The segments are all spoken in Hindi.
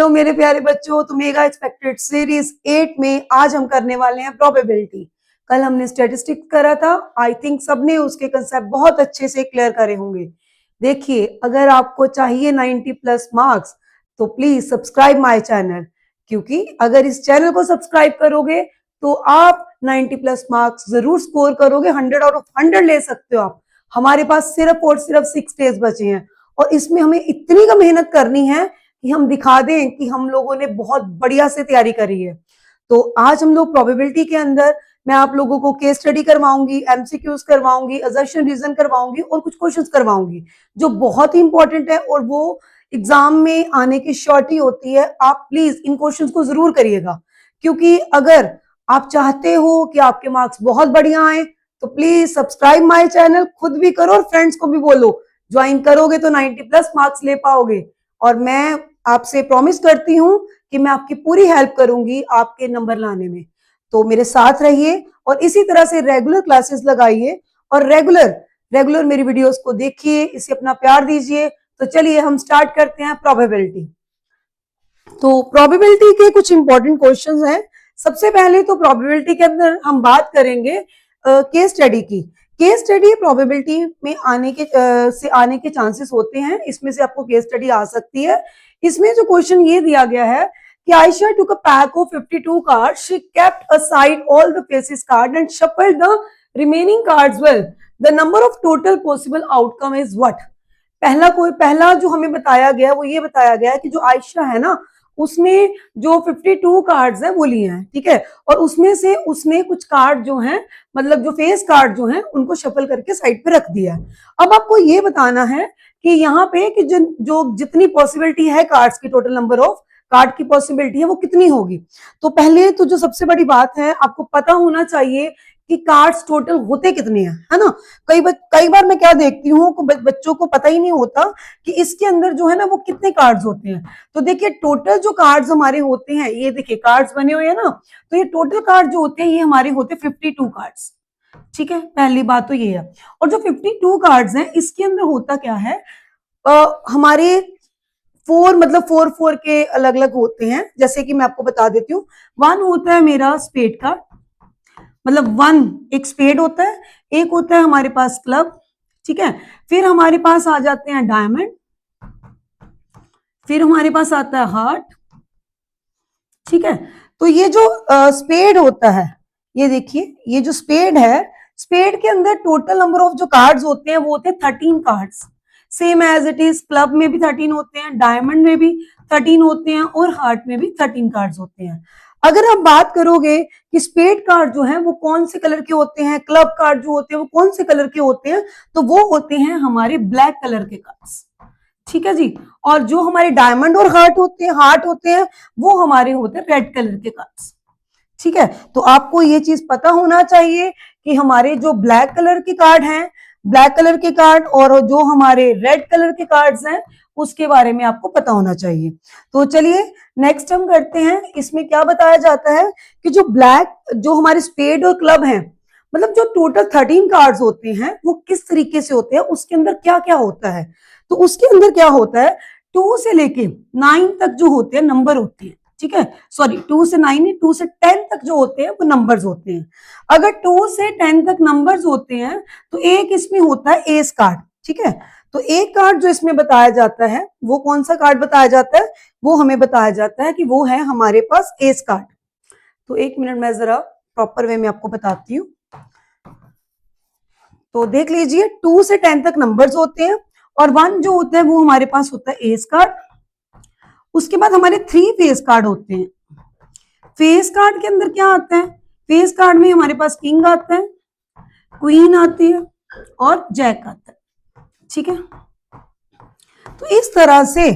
हेलो मेरे प्यारे बच्चों, तो मेगा एक्सपेक्टेड सीरीज 8 में आज हम करने वाले हैं प्रोबेबिलिटी। कल हमने स्टैटिस्टिक्स करा था। आई थिंक सबने उसके कंसेप्ट बहुत अच्छे से क्लियर करे होंगे। देखिए, अगर आपको चाहिए 90 प्लस मार्क्स तो प्लीज सब्सक्राइब माय चैनल, क्योंकि अगर इस चैनल को सब्सक्राइब करोगे तो आप 90 प्लस मार्क्स जरूर स्कोर करोगे। 100 आउट ऑफ 100 ले सकते हो आप। हमारे पास सिर्फ और सिर्फ 6 डेज बचे हैं और इसमें हमें इतनी का मेहनत करनी है कि हम दिखा दें कि हम लोगों ने बहुत बढ़िया से तैयारी करी है। तो आज हम लोग प्रोबेबिलिटी के अंदर मैं आप लोगों को केस स्टडी करवाऊंगी, एमसीक्यूज करवाऊंगी, असर्शन रीजन करवाऊंगी और कुछ क्वेश्चंस करवाऊंगी जो बहुत ही इंपॉर्टेंट है और वो एग्जाम में आने की श्योरिटी होती है। आप प्लीज इन क्वेश्चंस को जरूर करिएगा, क्योंकि अगर आप चाहते हो कि आपके मार्क्स बहुत बढ़िया आए तो प्लीज सब्सक्राइब माय चैनल, खुद भी करो और फ्रेंड्स को भी बोलो। ज्वाइन करोगे तो 90 प्लस मार्क्स ले पाओगे और मैं आपसे प्रॉमिस करती हूं कि मैं आपकी पूरी हेल्प करूंगी आपके नंबर लाने में। तो मेरे साथ रहिए और इसी तरह से रेगुलर क्लासेस लगाइए और रेगुलर मेरी वीडियोस को देखिए, इसे अपना प्यार दीजिए। तो चलिए हम स्टार्ट करते हैं प्रोबेबिलिटी। तो प्रोबेबिलिटी के कुछ इंपॉर्टेंट क्वेश्चंस हैं। सबसे पहले तो प्रोबेबिलिटी के अंदर हम बात करेंगे केस स्टडी की। केस स्टडी प्रोबेबिलिटी में आने के चांसेस होते हैं। इसमें से आपको केस स्टडी आ सकती है। इसमें जो क्वेश्चन ये दिया गया है कि Ayesha took a pack of 52 cards. She kept aside all the faces card and shuffled the remaining cards well. The number of total possible outcome is what? पहला जो हमें बताया गया वो ये बताया गया है कि जो आयशा है ना, उसने जो 52 कार्ड्स हैं वो लिए हैं, ठीक है, और उसमें से उसने कुछ कार्ड जो हैं, मतलब जो फेस कार्ड जो हैं, उनको शफल करके साइड पे रख दिया है। अब आपको ये बताना है कि यहाँ पे कि जो जितनी पॉसिबिलिटी है कार्ड्स की, टोटल नंबर ऑफ कार्ड की पॉसिबिलिटी है वो कितनी होगी। तो पहले तो जो सबसे बड़ी बात है, आपको पता होना चाहिए कि कार्ड्स टोटल होते कितने हैं, है ना। कई बार मैं क्या देखती हूँ, बच्चों को पता ही नहीं होता कि इसके अंदर जो है ना वो कितने कार्ड्स होते हैं। तो देखिए, टोटल जो कार्ड्स हमारे होते हैं, ये देखिए कार्ड्स बने हुए हैं ना, तो ये टोटल कार्ड जो होते हैं ये हमारे होते हैं 52 कार्ड्स, ठीक है। पहली बात तो ये है। और जो 52 कार्ड्स हैं इसके अंदर होता क्या है, हमारे 4 के अलग अलग होते हैं। जैसे कि मैं आपको बता देती हूँ, 1 होता है मेरा स्पेड कार्ड, मतलब 1 एक स्पेड होता है, एक होता है हमारे पास क्लब, ठीक है। फिर हमारे पास आ जाते हैं डायमंड, फिर हमारे पास आता है हार्ट, ठीक है। तो ये जो स्पेड होता है, ये देखिए, ये जो स्पेड है, स्पेड के अंदर टोटल नंबर ऑफ जो कार्ड्स होते हैं वो होते हैं 13 cards. Same as it is, club में भी 13 होते हैं, डायमंड में भी 13 होते हैं और हार्ट में भी 13 कार्ड्स होते हैं। अगर आप बात करोगे कि स्पेड कार्ड जो है वो कौन से कलर के होते हैं, क्लब कार्ड जो होते हैं वो कौन से कलर के होते हैं, तो वो होते हैं हमारे ब्लैक कलर के कार्ड्स, ठीक है जी। और जो हमारे डायमंड और हार्ट होते हैं वो हमारे होते हैं रेड कलर के कार्ड्स, ठीक है। तो आपको ये चीज पता होना चाहिए कि हमारे जो ब्लैक कलर के कार्ड हैं, ब्लैक कलर के कार्ड, और जो हमारे रेड कलर के कार्ड्स हैं उसके बारे में आपको पता होना चाहिए। तो चलिए नेक्स्ट हम करते हैं। इसमें क्या बताया जाता है कि जो हमारे स्पेड और क्लब हैं, मतलब जो टोटल 13 कार्ड्स होते हैं वो किस तरीके से होते हैं, उसके अंदर क्या क्या होता है। तो उसके अंदर क्या होता है, 2 से लेके 9 तक जो होते हैं नंबर होते हैं, ठीक है। सॉरी, 2 से 9 नहीं, 2 से 10 तक जो होते हैं वो नंबर्स होते हैं। अगर 2 से 10 तक नंबर्स होते हैं तो एक इसमें होता है एस कार्ड, ठीक है। तो एक कार्ड जो इसमें बताया जाता है वो कौन सा कार्ड बताया जाता है, वो हमें बताया जाता है कि वो है हमारे पास एस कार्ड। तो एक मिनट मैं जरा प्रॉपर वे में आपको बताती हूँ। तो देख लीजिए, 2 से 10 तक नंबर्स होते हैं और 1 जो होता है वो हमारे पास होता है एस कार्ड। उसके बाद हमारे 3 फेस कार्ड होते हैं। फेस कार्ड के अंदर क्या आता है, फेस कार्ड में हमारे पास किंग आता है, क्वीन आती है और जैक आता है, ठीक है। तो इस तरह से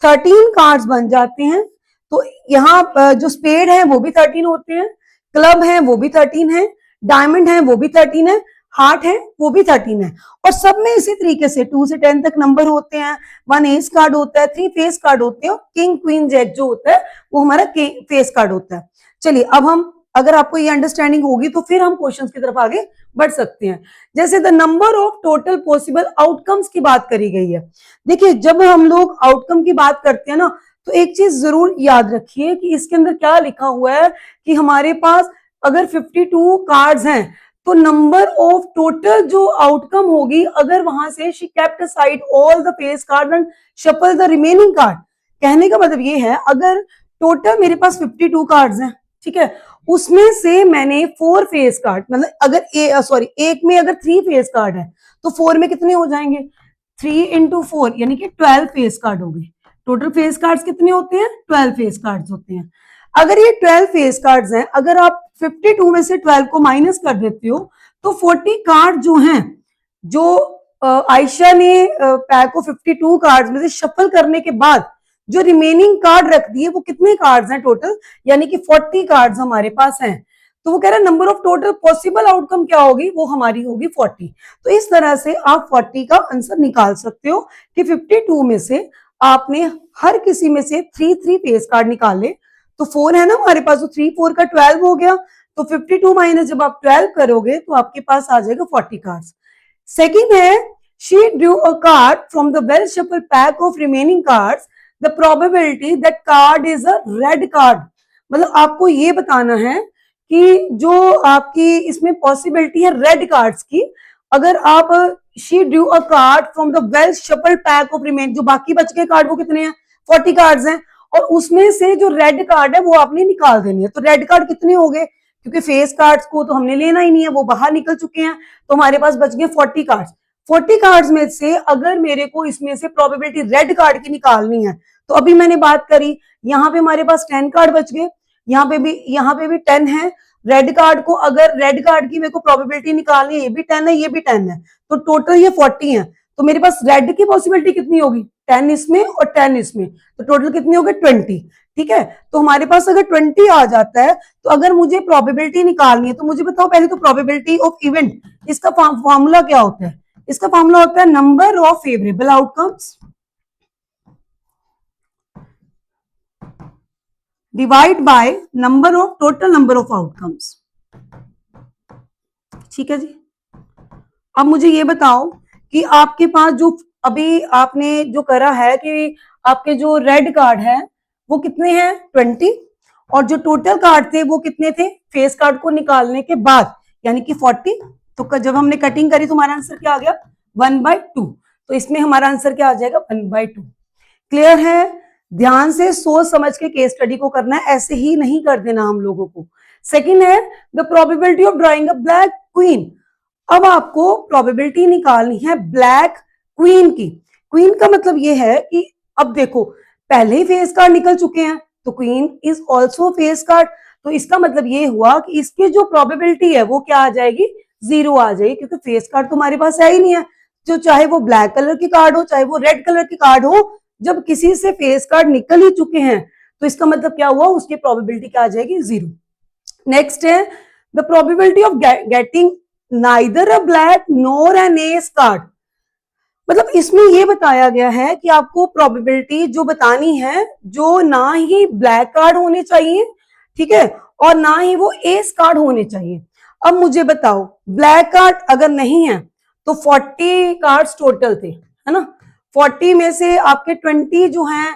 13 कार्ड्स बन जाते हैं। तो यहाँ जो स्पेड है वो भी 13 होते हैं, क्लब है वो भी 13 है, डायमंड है वो भी 13 है, हार्ट है वो भी 13 है। और सब में इसी तरीके से 2 से 10 तक नंबर होते हैं, 1 एस कार्ड होता है, 3 फेस कार्ड होते हैं, किंग क्वीन जैक जो होता है वो हमारा फेस कार्ड होता है। चलिए अब हम, अगर आपको ये अंडरस्टैंडिंग होगी तो फिर हम क्वेश्चंस की तरफ आगे बढ़ सकते हैं। जैसे the number of total possible outcomes की बात करी गई है। देखिए, जब हम लोग आउटकम की बात करते हैं ना, तो एक चीज जरूर याद रखिए कि इसके अंदर क्या लिखा हुआ है कि हमारे पास अगर 52 कार्ड्स हैं तो नंबर ऑफ टोटल जो आउटकम होगी, अगर वहां से she kept aside all the face card and shuffle the remaining card. कहने का मतलब ये है, अगर टोटल मेरे पास 52 कार्ड्स हैं, ठीक है, उसमें से मैंने 4 फेस कार्ड, मतलब अगर एक में अगर 3 फेस कार्ड है तो 4 में कितने हो जाएंगे, 3 इंटू 4 यानी कि 12 फेस कार्ड हो गए। टोटल फेस कार्ड्स कितने होते हैं, 12 फेस कार्ड्स होते हैं। अगर ये 12 फेस कार्ड्स हैं, अगर आप 52 में से 12 को माइनस कर देते हो तो 40 कार्ड जो हैं, जो आयशा ने पैक को 52 कार्ड्स में से शफल करने के बाद जो रिमेनिंग कार्ड रख दिए, वो कितने कार्ड्स हैं टोटल, यानी कि 40 कार्ड्स हमारे पास हैं। तो वो कह रहा है number of total possible outcome क्या होगी, वो हमारी होगी 40। तो इस तरह से आप 40 का आंसर निकाल सकते हो कि 52 में से आपने हर किसी में से 3 फेस कार्ड निकाले, तो 4 है ना हमारे पास, तो 3 4 का 12 हो गया, तो 52 माइनस जब आप 12 करोगे तो आपके पास आ जाएगा 40 कार्ड्स। सेकंड है, she drew a card from the well shuffle pack of remaining cards, the probability that card is a red card. मतलब आपको ये बताना है कि जो आपकी इसमें पॉसिबिलिटी है रेड कार्ड्स की, अगर आप she drew a card from the well shuffle pack of remain, जो बाकी बच गए कार्ड वो कितने हैं, 40 कार्ड्स हैं, और उसमें से जो रेड कार्ड है वो आपने निकाल देनी है। तो रेड कार्ड कितने हो गए, क्योंकि फेस कार्ड्स को तो हमने लेना ही नहीं है, वो बाहर निकल चुके हैं, तो हमारे पास बच गए 40 कार्ड्स। 40 कार्ड्स में से अगर मेरे को इसमें से प्रोबेबिलिटी रेड कार्ड की निकालनी है, तो अभी मैंने बात करी, यहाँ पे हमारे पास 10 कार्ड बच गए, यहाँ पे भी 10 है। रेड कार्ड को, अगर रेड कार्ड की मेरे को प्रोबेबिलिटी निकालनी है, ये भी 10 है, ये भी 10 है, तो टोटल ये 40 है। तो मेरे पास रेड की पॉसिबिलिटी कितनी होगी, 10 इसमें और 10 इसमें, तो टोटल कितनी होगी 20। ठीक है, तो हमारे पास अगर 20 आ जाता है, तो अगर मुझे प्रोबेबिलिटी निकालनी है, तो मुझे बताओ पहले तो प्रोबेबिलिटी ऑफ इवेंट, इसका फॉर्मूला क्या होता है, इसका फॉर्मूला होता है number of favourable outcomes divide by number of total number of outcomes. ठीक है जी। अब मुझे ये बताओ कि आपके पास जो अभी आपने जो करा है कि आपके जो रेड कार्ड है वो कितने हैं, 20, और जो टोटल कार्ड थे वो कितने थे फेस कार्ड को निकालने के बाद, यानी कि 40। तो जब हमने कटिंग करी तो हमारा आंसर क्या आ गया, 1/2। तो इसमें हमारा आंसर क्या आ जाएगा, 1/2। क्लियर है, ध्यान से सोच समझ के केस स्टडी को करना है, ऐसे ही नहीं कर देना हम लोगों को। सेकंड है the probability of drawing a black queen. अब आपको प्रोबेबिलिटी निकालनी है ब्लैक क्वीन की। क्वीन का मतलब ये है कि अब देखो पहले ही फेस कार्ड निकल चुके हैं, तो queen is also face card, तो इसका मतलब ये हुआ कि इसकी जो प्रोबेबिलिटी है वो क्या आ जाएगी, 0 आ जाएगी, क्योंकि फेस कार्ड तो हमारे पास है ही नहीं है। जो चाहे वो ब्लैक कलर की कार्ड हो, चाहे वो रेड कलर की कार्ड हो, जब किसी से फेस कार्ड निकल ही चुके हैं तो इसका मतलब क्या हुआ, उसकी प्रोबेबिलिटी क्या आ जाएगी, 0। नेक्स्ट है the probability of getting neither a black nor an ace card. मतलब इसमें ये बताया गया है कि आपको प्रोबेबिलिटी जो बतानी है, जो ना ही ब्लैक कार्ड होने चाहिए, ठीक है, और ना ही वो एस कार्ड होने चाहिए। अब मुझे बताओ ब्लैक कार्ड अगर नहीं है तो 40 कार्ड्स टोटल थे, है ना, 40 में से आपके 20 जो हैं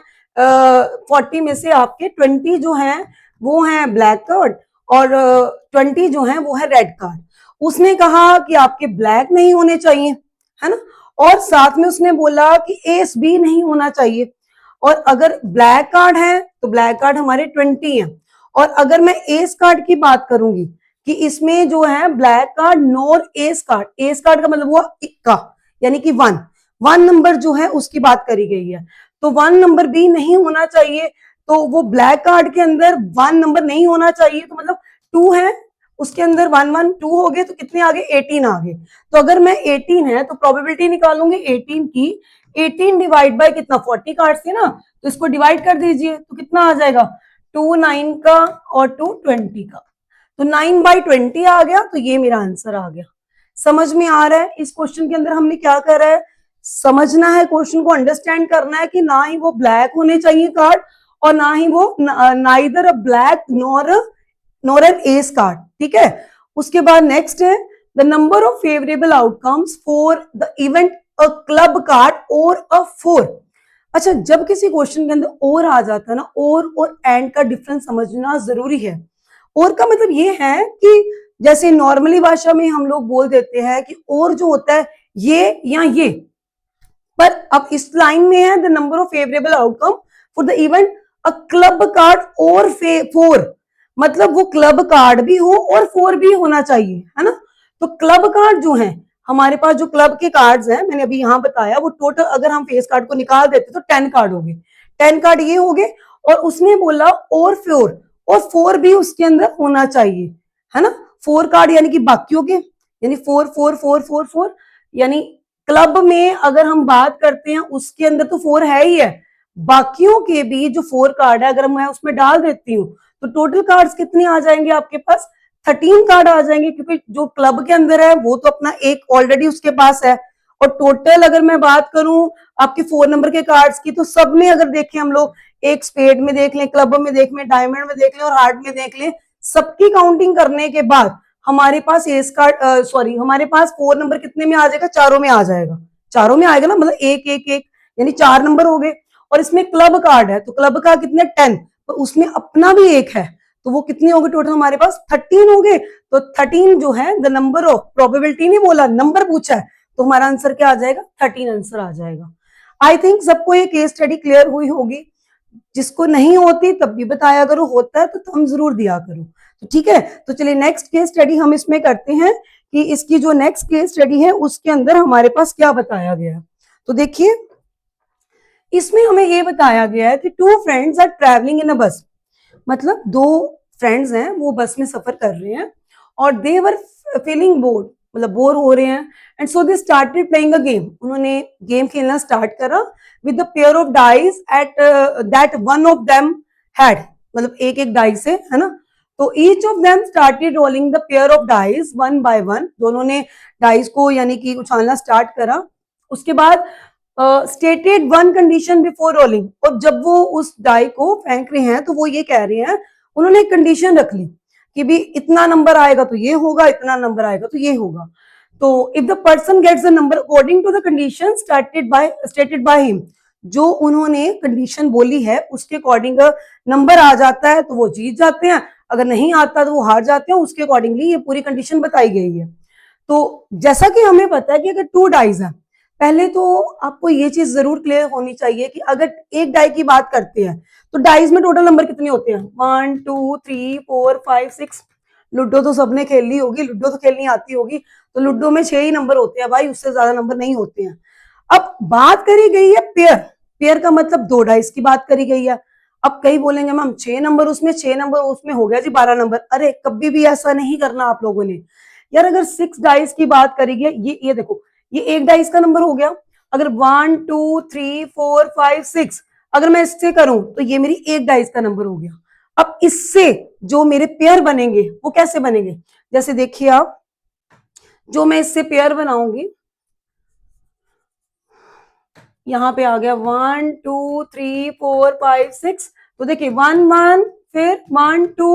40 में से आपके 20 जो हैं वो हैं ब्लैक कार्ड, और 20 जो हैं वो है रेड कार्ड। उसने कहा कि आपके ब्लैक नहीं होने चाहिए, है ना, और साथ में उसने बोला कि एस भी नहीं होना चाहिए। और अगर ब्लैक कार्ड है तो ब्लैक कार्ड हमारे 20 हैं, और अगर मैं एस कार्ड की बात करूंगी कि इसमें जो है ब्लैक कार्ड नोर एस कार्ड, एस कार्ड का मतलब हुआ इक्का, यानी कि 1 नंबर जो है उसकी बात करी गई है, तो 1 नंबर भी नहीं होना चाहिए। तो वो ब्लैक कार्ड के अंदर 1 नंबर नहीं होना चाहिए, तो मतलब 2 है, उसके अंदर 1 1 2 हो गए, तो कितने आ गए, 18 आ गए। तो अगर मैं 18 है तो प्रोबेबिलिटी निकालूंगी 18 की, 18 डिवाइड बाय कितना, 40 कार्ड थे ना, तो इसको डिवाइड कर दीजिए, तो कितना आ जाएगा, 2 9 का और 2 20 का, तो 9/20 आ गया। तो ये मेरा आंसर आ गया। समझ में आ रहा है इस क्वेश्चन के अंदर हमने क्या करा है, समझना है, क्वेश्चन को अंडरस्टैंड करना है कि ना ही वो ब्लैक होने चाहिए कार्ड, और ना ही वो neither a black nor an ace card. ठीक है, उसके बाद नेक्स्ट है the number of favourable outcomes for the event a club card और अ 4। अच्छा, जब किसी क्वेश्चन के अंदर और आ जाता है ना, और एंड का डिफरेंस समझना जरूरी है। और का मतलब ये है कि जैसे नॉर्मली भाषा में हम लोग बोल देते हैं कि और जो होता है ये या ये, पर अब इस लाइन में है the number of favourable outcome for the event a club card और फोर, मतलब वो क्लब कार्ड भी हो और फोर भी होना चाहिए, है ना। तो क्लब कार्ड जो है हमारे पास, जो क्लब के कार्ड्स हैं मैंने अभी यहाँ बताया, वो टोटल अगर हम फेस कार्ड को निकाल देते तो 10 कार्ड हो गए, 10 कार्ड ये हो गए। और उसने बोला और फोर, और फोर भी उसके अंदर होना चाहिए, है ना। फोर कार्ड यानी कि बाकियों के, यानी four four four four four, यानी क्लब में अगर हम बात करते हैं उसके अंदर तो फोर है ही है, बाकियों के भी जो फोर कार्ड है अगर मैं उसमें डाल देती हूँ तो टोटल कार्ड्स कितने आ जाएंगे आपके पास, 13 कार्ड आ जाएंगे, क्योंकि जो क्लब के अंदर है वो तो अपना एक ऑलरेडी उसके पास है। और टोटल अगर मैं बात करूं आपके 4 नंबर के कार्ड्स की, तो सब में अगर देखें हम लोग, एक स्पेड में देख लें, क्लब में देख लें, डायमंड में देख लें और हार्ट में देख लें, सबकी काउंटिंग करने के बाद हमारे पास एस कार्ड, सॉरी हमारे पास 4 नंबर कितने में आ जाएगा, चारों में आ जाएगा, चारों में आएगा ना, मतलब एक एक एक, यानी 4 नंबर हो गए। और इसमें क्लब कार्ड है तो क्लब का कितने 10, तो उसमें अपना भी एक है, तो वो कितने हो गए टोटल हमारे पास 13 हो गए। तो 13 जो है द नंबर ऑफ, प्रोबेबिलिटी नहीं बोला, नंबर पूछा है, तो हमारा आंसर क्या आ जाएगा, 13 आंसर आ जाएगा। आई थिंक सबको ये केस स्टडी क्लियर हुई होगी, जिसको नहीं होती तब भी बताया करो, होता है तो तुम जरूर दिया करो। तो ठीक है, तो चलिए नेक्स्ट केस स्टडी हम इसमें करते हैं कि इसकी जो नेक्स्ट केस स्टडी है उसके अंदर हमारे पास क्या बताया गया है। तो देखिए इसमें हमें ये बताया गया है कि two friends are travelling in a bus, मतलब दो फ्रेंड्स हैं वो बस में सफर कर रहे हैं और दे वर फीलिंग बोर्ड, मतलब बोर हो रहे हैं, and so they started playing a game, उन्होंने गेम खेलना स्टार्ट करा with the pair of dice at that one of them had, मतलब एक एक डाइस है ना। तो each of them started rolling the pair of dice one by one, दोनों ने डाइस को यानी कि उछालना स्टार्ट करा। उसके बाद stated one condition before rolling, और जब वो उस डाई को फेंक रहे हैं तो वो ये कह रहे हैं, उन्होंने एक कंडीशन रख ली कि भी इतना नंबर आएगा तो ये होगा, इतना नंबर आएगा तो ये होगा। तो if the person gets the number according to the condition stated by him, जो उन्होंने कंडीशन बोली है उसके अकॉर्डिंग नंबर आ जाता है तो वो जीत जाते हैं, अगर नहीं आता तो वो हार जाते हैं, उसके अकॉर्डिंगली ये पूरी कंडीशन बताई गई है। तो जैसा कि हमें पता है कि अगर टू डाइज है, पहले तो आपको ये चीज जरूर क्लियर होनी चाहिए कि अगर एक डाई की बात करते हैं तो डाइज में टोटल नंबर कितने होते हैं, 1 2 3 4 5 6। लूडो तो सबने खेल ली होगी, लूडो तो खेलनी आती होगी, तो लूडो में 6 ही नंबर होते हैं भाई, उससे ज्यादा नंबर नहीं होते हैं। अब बात करी गई है पेयर, पेयर का मतलब दो डाइस की बात करी गई है। अब कई बोलेंगे मैम 6 नंबर उसमें, 6 नंबर उसमें हो गया जी 12 नंबर, अरे कभी भी ऐसा नहीं करना आप लोगों ने यार। अगर 6 डाइस की बात करी गई, ये देखो, ये एक डाइस का नंबर हो गया, अगर 1 2 3 4 5 6 अगर मैं इससे करूं तो ये मेरी एक डाइस का नंबर हो गया। अब इससे जो मेरे पेयर बनेंगे वो कैसे बनेंगे, जैसे देखिए आप, जो मैं इससे पेयर बनाऊंगी, यहाँ पे आ गया 1 2 3 4 5 6, तो देखिए 1 1 फिर 1 2,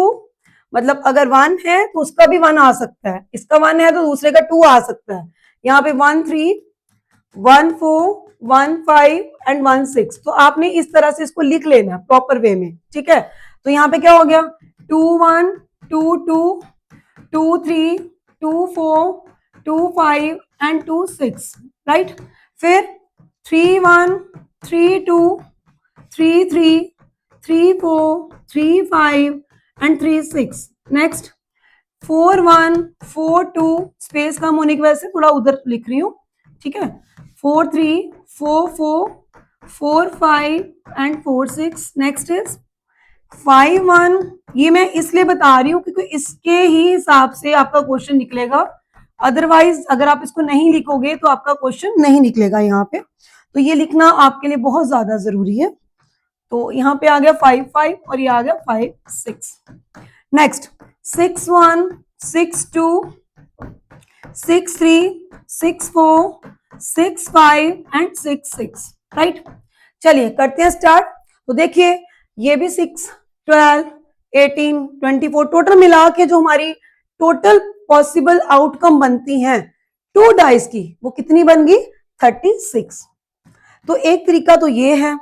मतलब अगर 1 है तो उसका भी 1 आ सकता है, इसका 1 है तो दूसरे का 2 आ सकता है। यहाँ पे 1 3 1 4 1 5 एंड 1 6, तो आपने इस तरह से इसको लिख लेना प्रॉपर वे में, ठीक है। तो यहाँ पे क्या हो गया 2 1 2 2 2 3 2 4 2 5 एंड 2 6, राइट। फिर 3 1 3 2 3 3 3 4 3 5 एंड 3 6, नेक्स्ट 4 1 4 2, स्पेस कम होने की वजह से थोड़ा उधर लिख रही हूँ, ठीक है। 4 3 4 4 4 5 एंड 4 6, नेक्स्ट इज 5 1, ये मैं इसलिए बता रही हूँ क्योंकि इसके ही हिसाब से आपका क्वेश्चन निकलेगा, अदरवाइज अगर आप इसको नहीं लिखोगे तो आपका क्वेश्चन नहीं निकलेगा यहाँ पे, तो ये लिखना आपके लिए बहुत ज्यादा जरूरी है। तो यहाँ पे आ गया 5 5 और ये आ गया 5 6, नेक्स्ट 6 1 6 2 6 3 6 4 6 5 एंड 6 6, राइट। चलिए करते हैं स्टार्ट। तो देखिए ये भी 6 12 18 24, टोटल मिला के जो हमारी टोटल पॉसिबल आउटकम बनती हैं टू डाइस की, वो कितनी बन गई 36। तो एक तरीका तो ये है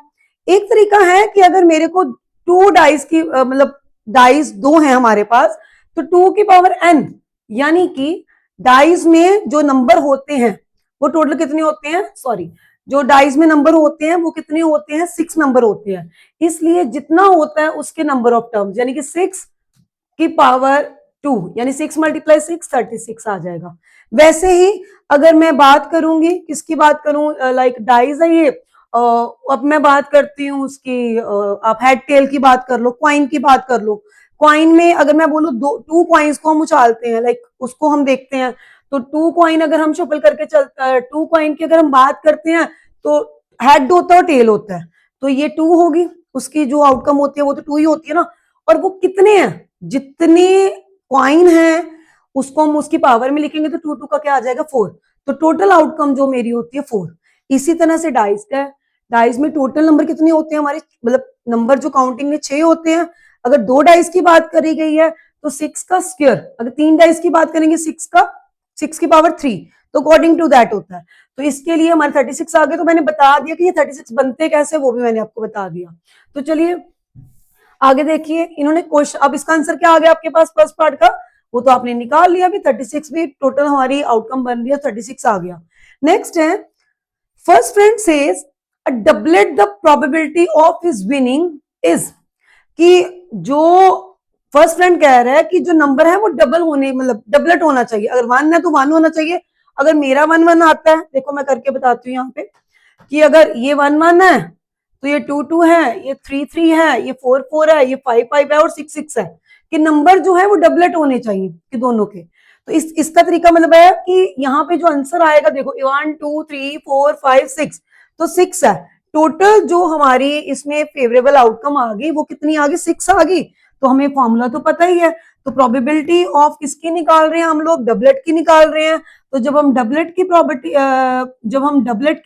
एक तरीका है कि अगर मेरे को 2 डाइस की मतलब डाइस 2 हैं हमारे पास, तो 2 की पावर n, यानी कि डाइस में जो नंबर होते हैं वो टोटल कितने होते हैं, सॉरी, जो डाइस में नंबर होते हैं वो कितने होते हैं, 6 नंबर होते हैं। इसलिए जितना होता है उसके नंबर ऑफ टर्म्स, यानी कि 6 की पावर 2, यानी 6 मल्टीप्लाई 6 36 आ जाएगा। वैसे ही अगर मैं बात करूंगी, किसकी बात करूं, लाइक डाइज है ये, अब मैं बात करती हूँ उसकी, आप हेड टेल की बात कर लो, क्वाइन की बात कर लो। क्वाइन में अगर मैं बोलूँ 2 क्वाइंस को हम उछालते हैं, लाइक उसको हम देखते हैं, तो 2 क्वाइन अगर हम शफल करके चलते, 2 क्वाइन की अगर हम बात करते हैं तो हेड होता है और टेल होता है, तो ये 2 होगी, उसकी जो आउटकम होती है वो तो 2 ही होती है ना। और वो कितने हैं, जितने क्वाइन है उसको हम उसकी पावर में लिखेंगे तो 2 का क्या आ जाएगा, 4। तो टोटल आउटकम जो मेरी होती है 4। इसी तरह से डाइस का है, डाइस में टोटल नंबर कितने होते हैं हमारे, मतलब नंबर जो काउंटिंग में 6 होते हैं। अगर 2 डाइस की बात करी गई है तो 6 का स्क्वायर, अगर 3 डाइस की बात करेंगे 6 की पावर 3, तो अकॉर्डिंग टू दैट होता है। तो इसके लिए हमारे 36 आ गए। तो मैंने बता दिया कि ये 36 बनते कैसे, वो भी मैंने आपको बता दिया। तो चलिए आगे देखिए, इन्होंने क्वेश्चन, अब इसका आंसर क्या आ गया आपके पास फर्स्ट पार्ट का, वो तो आपने निकाल लिया। अभी 36 भी टोटल हमारी आउटकम बन रही है, 36 आ गया। नेक्स्ट है, first friend says a doublet the probability of his winning is, कि जो फर्स्ट फ्रेंड कह रहा है कि जो नंबर है वो डबल होने, मतलब डबलेट होना चाहिए। अगर 1 है तो 1 होना चाहिए। अगर मेरा 1 1 आता है, देखो मैं करके बताती हूँ यहाँ पे, कि अगर ये 1 1 है तो ये 2 2 है, ये 3 3 है, ये 4 4 है, ये 5 5 है और 6 6 है, कि नंबर जो है वो डबलेट होने चाहिए कि दोनों के। तो इसका तरीका मतलब है कि यहाँ पे जो आंसर आएगा, देखो 1 2 3 4 5 6, तो 6 है टोटल। जो हमारी इसमें फेवरेबल आउटकम आ गई वो कितनी आ गई, 6 आ गई। तो हमें फॉर्मूला तो पता ही है, तो प्रोबेबिलिटी ऑफ किसकी निकाल रहे हैं हम लोग, डबलेट की निकाल रहे हैं। तो जब हम डबलेट की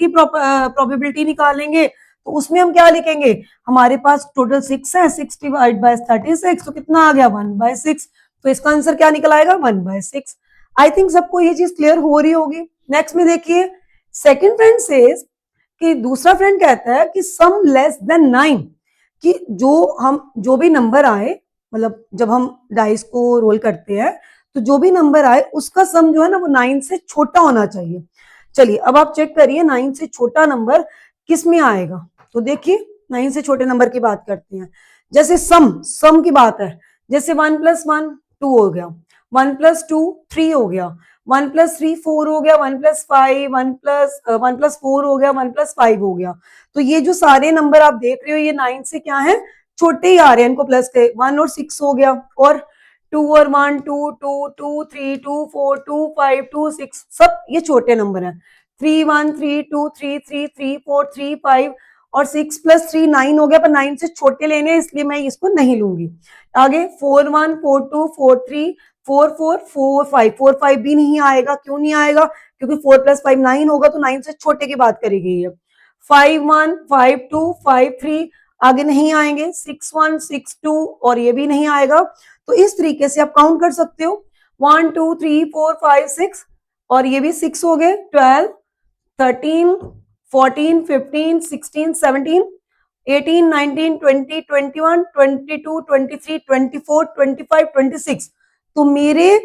प्रोबेबिलिटी निकालेंगे तो उसमें हम क्या लिखेंगे, हमारे पास टोटल 6 है, 6 डिवाइड बाय 36, तो कितना आ गया 1/6। तो इसका आंसर क्या निकल आएगा, 1/6। आई थिंक सबको ये चीज क्लियर हो रही होगी। नेक्स्ट में देखिए, सेकंड फ्रेंड सेज, कि दूसरा फ्रेंड कहता है कि सम लेस देन 9, कि जो भी नंबर आए, मतलब जब हम डाइस को रोल करते हैं तो जो भी नंबर आए उसका सम जो है ना वो 9 से छोटा होना चाहिए। चलिए अब आप चेक करिए 9 से छोटा नंबर किस में आएगा। तो देखिए 9 से छोटे नंबर की बात करते हैं। जैसे सम की बात है, जैसे 1 + 1 2 हो गया, 1 + 2 3 हो गया, 1 + 3 4 हो गया, 1 + 5 1 + 4 हो गया, 1 + 5 हो गया। तो ये जो सारे नंबर आप देख रहे हो ये 9 से क्या है, छोटे ही आ रहे हैं, इनको प्लस के 1 और 6 हो गया, और 2 और 1 2 2 2 3 2 4 2 5 2 6, सब ये छोटे नंबर हैं। 3 1 3 2 3 3 3 4 3 5 और 6 + 3 9 हो गया, पर 9 से छोटे लेने इसलिए मैं इसको नहीं लूंगी। आगे 4 1 4 2 4 3 4 4 4 5 4 5 भी नहीं आएगा। क्यों नहीं आएगा, क्योंकि 4 + 5 9 होगा, तो 9 से छोटे की बात करी गई है। 5 1 5 2 5 3 आगे नहीं आएंगे, 6 1 6 2 और ये भी नहीं आएगा। तो इस तरीके से आप काउंट कर सकते हो, 1 2 3 4 5 6 और ये भी 6 हो गए, 12 13 14 15 16 17 18 19 20 21 22 23 24 25 26। तो मेरे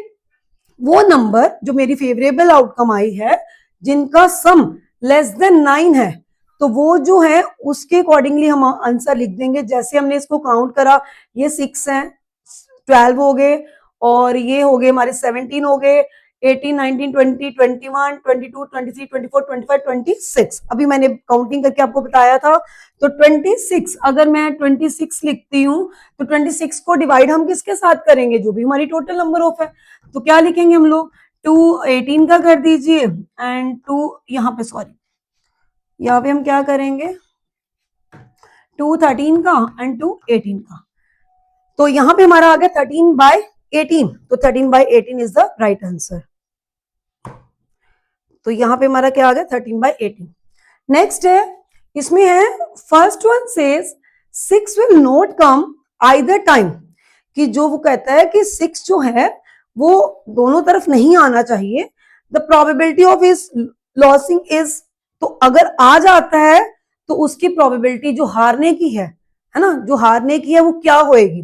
वो नंबर जो मेरी फेवरेबल आउटकम आई है जिनका सम लेस देन 9 है, तो वो जो है उसके अकॉर्डिंगली हम आंसर लिख देंगे। जैसे हमने इसको काउंट करा, ये 6 है, 12 हो गए, और ये हो गए हमारे 17 हो गए, 18 19 20 21 22 23 24 25 26। अभी मैंने काउंटिंग करके आपको बताया था। तो 26 अगर मैं 26 लिखती हूँ तो 26 को डिवाइड हम किसके साथ करेंगे, जो भी हमारी टोटल नंबर ऑफ है। तो क्या लिखेंगे हम लोग, 2 18 का कर दीजिए एंड 2 यहाँ पे, सॉरी यहाँ पे हम क्या करेंगे, 2 13 का एंड 2 18 का। तो यहां पे हमारा आ गया 13/18। तो 13/18 इज द राइट आंसर। तो यहां पे हमारा क्या आ गया, 13/18। नेक्स्ट है, इसमें है first one says 6 will not come either time, कि जो वो कहता है कि 6 जो है वो दोनों तरफ नहीं आना चाहिए। The probability of is losing is, तो अगर आ जाता है तो उसकी प्रोबेबिलिटी जो हारने की है ना, जो हारने की है वो क्या होएगी।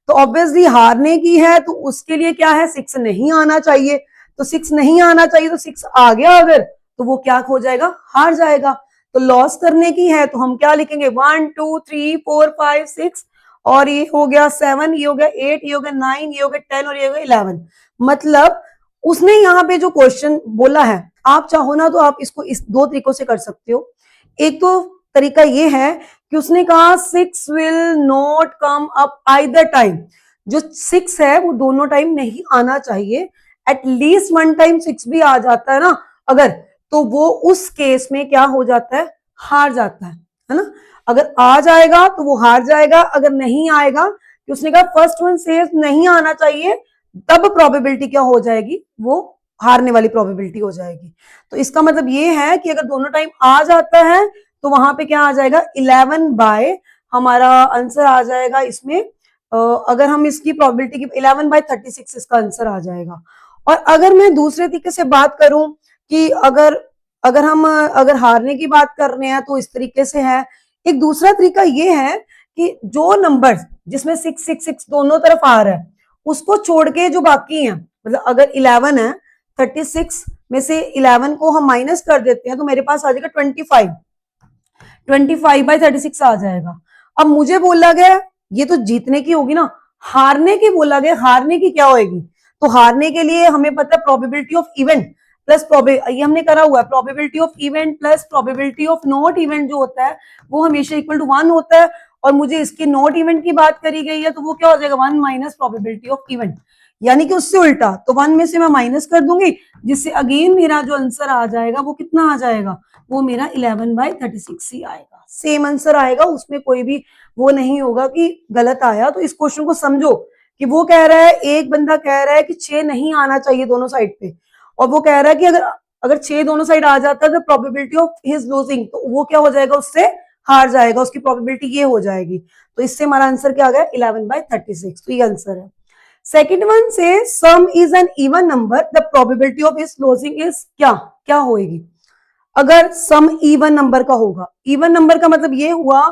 तो ऑब्वियसली हारने की है तो उसके लिए क्या है, 6 नहीं आना चाहिए। तो 6 नहीं आना चाहिए, तो 6 आ गया अगर, तो वो क्या हो जाएगा, हार जाएगा। तो लॉस करने की है तो हम क्या लिखेंगे, 1 2 3 4 5 6, और ये हो गया 7, ये हो गया 8, ये हो गया 9, ये हो गया 10, और ये हो गया 11। मतलब उसने यहाँ पे जो क्वेश्चन बोला है, आप चाहो ना तो आप इसको इस दो तरीकों से कर सकते हो। एक तो तरीका ये है कि उसने कहा 6 will not come up either time, जो 6 है वो दोनों टाइम नहीं आना चाहिए, एटलीस्ट वन टाइम 6 भी आ जाता है ना अगर, तो वो उस केस में क्या हो जाता है, हार जाता है ना। अगर आ जाएगा तो वो हार जाएगा, अगर नहीं आएगा, कि उसने कहा फर्स्ट वन सेज नहीं आना चाहिए, तब प्रोबेबिलिटी क्या हो जाएगी, वो हारने वाली प्रोबेबिलिटी हो जाएगी। तो इसका मतलब ये है कि अगर दोनों टाइम आ जाता है तो वहां पे क्या आ जाएगा, 11 बाय, हमारा आंसर आ जाएगा इसमें, अगर हम इसकी प्रोबेबिलिटी की 11 बाय 36 इसका आंसर आ जाएगा। और अगर मैं दूसरे तरीके से बात करूं कि अगर अगर हम अगर हारने की बात कर रहे हैं तो इस तरीके से है। एक दूसरा तरीका ये है कि जो नंबर जिसमें 6 दोनों तरफ आ रहा है उसको छोड़ के जो बाकी हैं, मतलब अगर 11 है, 36 में से 11 को हम माइनस कर देते हैं तो मेरे पास आ जाएगा 25 बाई 36 आ जाएगा। अब मुझे बोला गया, ये तो जीतने की होगी ना, हारने की बोला गया, हारने की क्या होगी, तो हारने के लिए हमें पता है प्रोबेबिलिटी ऑफ इवेंट प्लस ये हमने करा हुआ है, probability of event plus probability of not event जो होता है वो हमेशा इक्वल टू 1 होता है। और मुझे इसके नॉट इवेंट की बात करी गई है तो वो क्या हो जाएगा, 1 माइनस प्रोबेबिलिटी ऑफ इवेंट, यानी कि उससे उल्टा, तो 1 में से मैं माइनस कर दूंगी, जिससे अगेन मेरा जो आंसर आ जाएगा वो कितना आ जाएगा, वो मेरा 11 बाई 36 ही आएगा, सेम आंसर आएगा, उसमें कोई भी वो नहीं होगा कि गलत आया। तो इस क्वेश्चन को समझो कि वो कह रहा है, एक बंदा कह रहा है कि 6 नहीं आना चाहिए दोनों साइड पे, और वो कह रहा है कि अगर अगर 6 दोनों साइड आ जाता है तो प्रोबेबिलिटी ऑफ हिज लूजिंग, तो वो क्या हो जाएगा, उससे हार जाएगा, उसकी प्रोबेबिलिटी ये हो जाएगी। तो इससे हमारा आंसर क्या आ गया, 11 बाई 36, तो ये आंसर है। सेकेंड वन से सम is an even number, the probability of his losing is क्या क्या होएगी। अगर सम इवन नंबर का होगा, इवन नंबर का मतलब ये हुआ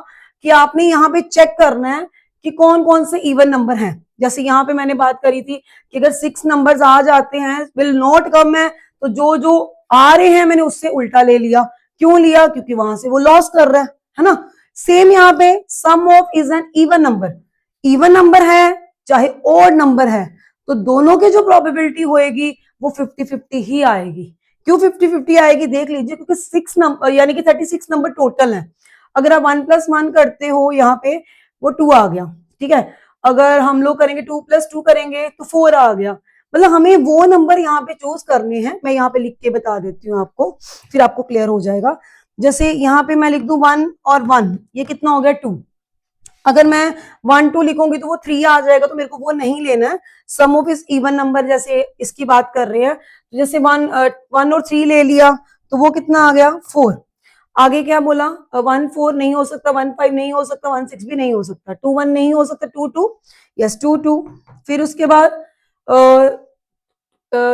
कि आपने यहाँ पे चेक करना है कि कौन कौन से इवन नंबर हैं। जैसे यहाँ पे मैंने बात करी थी कि अगर 6 नंबर्स आ जाते हैं, विल नॉट कम है, तो जो जो आ रहे हैं मैंने उससे उल्टा ले लिया। क्यों लिया, क्योंकि वहां से वो लॉस कर रहा है ना। सेम यहाँ पे sum of is an even number, even number है चाहे ऑड नंबर है, तो दोनों की जो प्रोबेबिलिटी होएगी वो 50-50 ही आएगी। क्यों 50-50 आएगी, देख लीजिए, क्योंकि 6 नंबर यानी कि 36 नंबर टोटल है। अगर आप 1 + 1 करते हो, यहाँ पे वो 2 आ गया, ठीक है। अगर हम लोग करेंगे 2 + 2 करेंगे तो 4 आ गया। मतलब हमें वो नंबर यहाँ पे चूज करने हैं, मैं यहाँ पे लिख के बता देती हूँ आपको, फिर आपको क्लियर हो जाएगा। जैसे यहाँ पे मैं लिख दूं 1 और 1, ये कितना हो गया 2। अगर मैं 1 2 लिखूंगी तो वो 3 आ जाएगा, तो मेरे को वो नहीं लेना है। सम ऑफ इस इवन नंबर, जैसे इसकी बात कर रहे हैं, तो जैसे 1 और 3 ले लिया तो वो कितना आ गया 4। आगे क्या बोला, 1 4 नहीं हो सकता, 1 5 नहीं हो सकता, 1 6 भी नहीं हो सकता, 2 1 नहीं हो सकता, 2 2 यस 2 2। फिर उसके बाद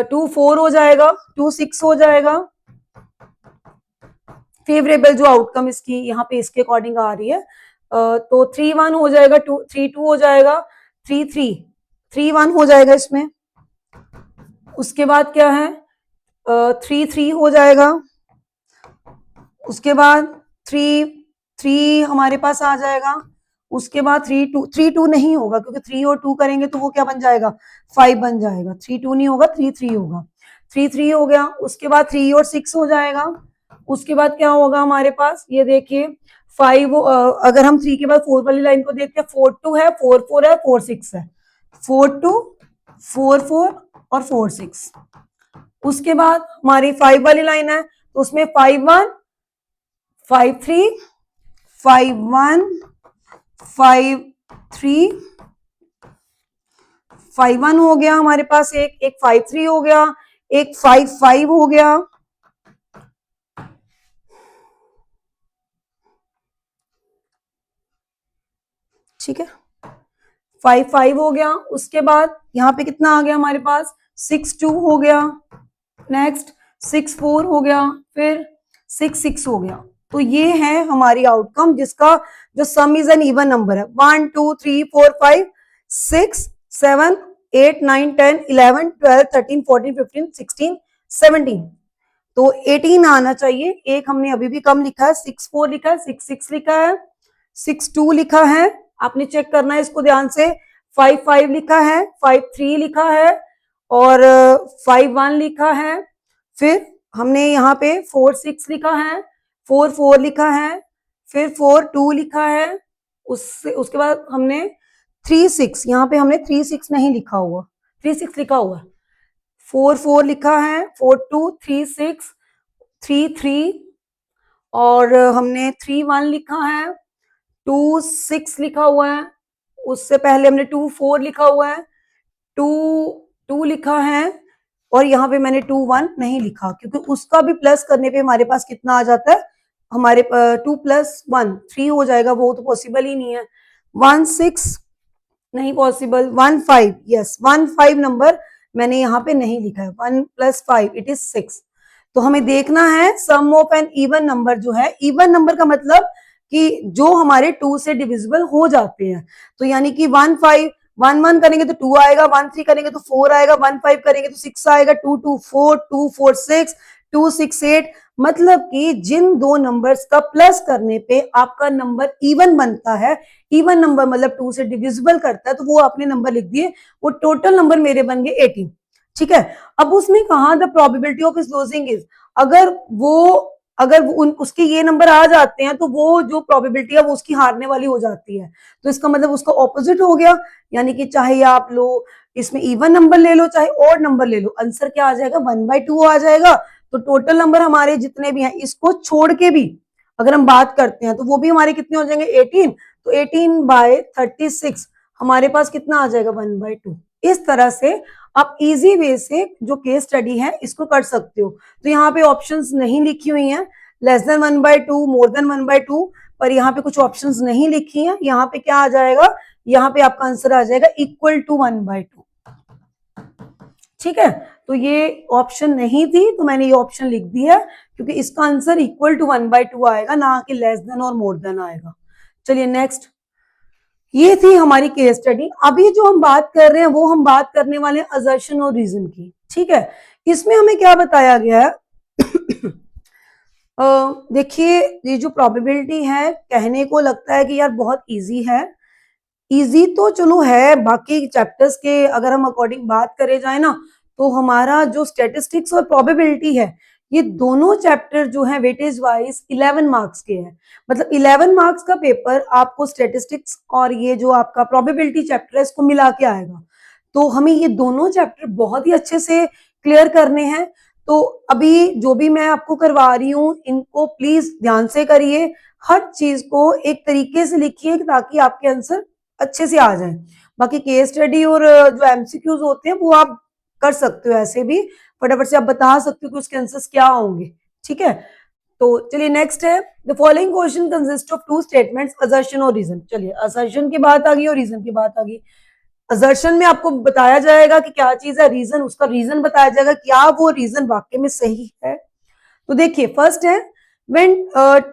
2 4 हो जाएगा, 2 6 हो जाएगा। फेवरेबल जो आउटकम इसकी यहाँ पे इसके अकॉर्डिंग आ रही है, तो 3 1 हो जाएगा, 2 3 2 हो जाएगा, 3 3 3 1 हो जाएगा इसमें। उसके बाद क्या है, 3 3 हो जाएगा। उसके बाद 3 3 हमारे पास आ जाएगा। उसके बाद 3 2 नहीं होगा, क्योंकि 3 और 2 करेंगे तो वो क्या बन जाएगा, 5 बन जाएगा। 3 2 नहीं होगा, 3 3 होगा, 3 3 हो गया। उसके बाद 3 और 6 हो जाएगा। उसके बाद क्या होगा हमारे पास, ये देखिए 5, अगर हम 3 के बाद 4 वाली लाइन को देखते हैं, 4 2 है, 4 4 है, 4 6 है, 4 2 4 4 और 4 6। उसके बाद हमारी 5 वाली लाइन है, तो उसमें 5 1 5 3 5 1 5 3 5 1 हो गया हमारे पास, एक 5 3 हो गया, एक 5 5 हो गया। ठीक है, 5 5 हो गया। उसके बाद यहाँ पे कितना आ गया हमारे पास, 6 2 हो गया, नेक्स्ट 6 4 हो गया, फिर 6 6 हो गया। तो ये है हमारी आउटकम, जिसका जो सम इज एन इवन नंबर है 1 2 3 4 5 6 7 8 9 10 11 12 13 14 15 16 17। तो 18 आना चाहिए। एक हमने अभी भी कम लिखा है, 6 4 लिखा है, 6 6 लिखा है, 6 2 लिखा है, आपने चेक करना है इसको ध्यान से, 5 5 लिखा है, 5 3 लिखा है और 5 1 लिखा है। फिर हमने यहाँ पे 4 6 लिखा है, 4 4 लिखा है, फिर 4 2 लिखा है, उससे उसके बाद हमने 3 6, यहाँ पे हमने 3 6 नहीं लिखा हुआ, 3 6 लिखा हुआ है, 4 4 लिखा है, 4 2 3 6 3 3 और हमने 3 1 लिखा है, 2 6 लिखा हुआ है, उससे पहले हमने 2 4 लिखा हुआ है, 2 2 लिखा है और यहाँ पे मैंने 2 1 नहीं लिखा, क्योंकि उसका भी प्लस करने पे हमारे पास कितना आ जाता है, हमारे 2 प्लस 1 3 हो जाएगा, वो तो पॉसिबल ही नहीं है। 1 6 नहीं पॉसिबल, 1 5 यस 1 5 नंबर मैंने यहाँ पे नहीं लिखा है, 1 प्लस 5 इट इज 6। तो हमें देखना है सम ऑफ एन इवन नंबर जो है, इवन नंबर का मतलब कि जो हमारे 2 से डिविजिबल हो जाते हैं। तो यानी कि 1 5 1 1 करेंगे तो 2 आएगा, 1 3 करेंगे तो 4 आएगा, 1 5 करेंगे तो 6 आएगा, 2 2 4 2 4 6 2 6 8। मतलब कि जिन दो नंबर्स का प्लस करने पे आपका नंबर इवन बनता है, इवन नंबर मतलब 2 से डिविजिबल करता है, तो वो आपने नंबर लिख दिए, वो टोटल नंबर मेरे बन गए 18। ठीक है। अब उसने कहा the probability of his losing is, अगर वो उसके ये नंबर आ जाते हैं तो वो जो प्रोबेबिलिटी है वो उसकी हारने वाली हो जाती है। तो इसका मतलब उसका ऑपोजिट हो गया, यानी कि चाहे आप लो इसमें इवन नंबर ले लो चाहे ऑड नंबर ले लो, आंसर क्या आ जाएगा 1/2 आ जाएगा। तो टोटल नंबर हमारे जितने भी हैं इसको छोड़ के भी अगर हम बात करते हैं तो वो भी हमारे कितने हो जाएंगे 18। तो 18/36 हमारे पास कितना आ जाएगा 1/2। इस तरह से आप इजी वे से जो केस स्टडी है इसको कर सकते हो। तो यहाँ पे ऑप्शंस नहीं लिखी हुई हैं, लेस देन 1/2 मोर देन 1/2, पर यहाँ पे कुछ ऑप्शंस नहीं लिखी हैं। यहाँ पे क्या आ जाएगा, यहाँ पे आपका आंसर आ जाएगा इक्वल टू 1/2। ठीक है। तो ये ऑप्शन नहीं थी तो मैंने ये ऑप्शन लिख दिया क्योंकि इसका आंसर इक्वल टू 1/2 आएगा, ना कि लेस देन और मोर देन आएगा। चलिए नेक्स्ट, ये थी हमारी केस स्टडी। अभी जो हम बात कर रहे हैं वो हम बात करने वाले हैं असर्शन और रीजन की। ठीक है। इसमें हमें क्या बताया गया है देखिए, ये जो प्रोबेबिलिटी है कहने को लगता है कि यार बहुत इजी है, इजी तो चलो है, बाकी चैप्टर्स के अगर हम अकॉर्डिंग बात करे जाए ना, तो हमारा जो स्टैटिस्टिक्स और प्रोबेबिलिटी है ये दोनों चैप्टर जो है वेटेज वाइज 11 मार्क्स के हैं। मतलब 11 मार्क्स का पेपर आपको स्टैटिस्टिक्स और ये जो आपका प्रोबेबिलिटी चैप्टर है इसको मिला के आएगा। तो हमें ये दोनों चैप्टर बहुत ही अच्छे से क्लियर करने हैं। तो अभी जो भी मैं आपको करवा रही हूँ इनको प्लीज ध्यान से करिए, हर चीज को एक तरीके से लिखिए ताकि आपके आंसर अच्छे से आ जाए। बाकी केस स्टडी और जो एमसीक्यूज होते हैं वो आप कर सकते हो, ऐसे भी फटाफट से आप बता सकते हो कि उसके आंसर्स क्या होंगे। ठीक है। तो चलिए नेक्स्ट है, the following question consist of two statements assertion और रीजन। चलिए असर्शन की बात आ गई और रीजन की बात आ गई। असर्शन में आपको बताया जाएगा कि क्या चीज है, रीजन उसका रीजन बताया जाएगा क्या वो रीजन वाकई में सही है। तो देखिए फर्स्ट है व्हेन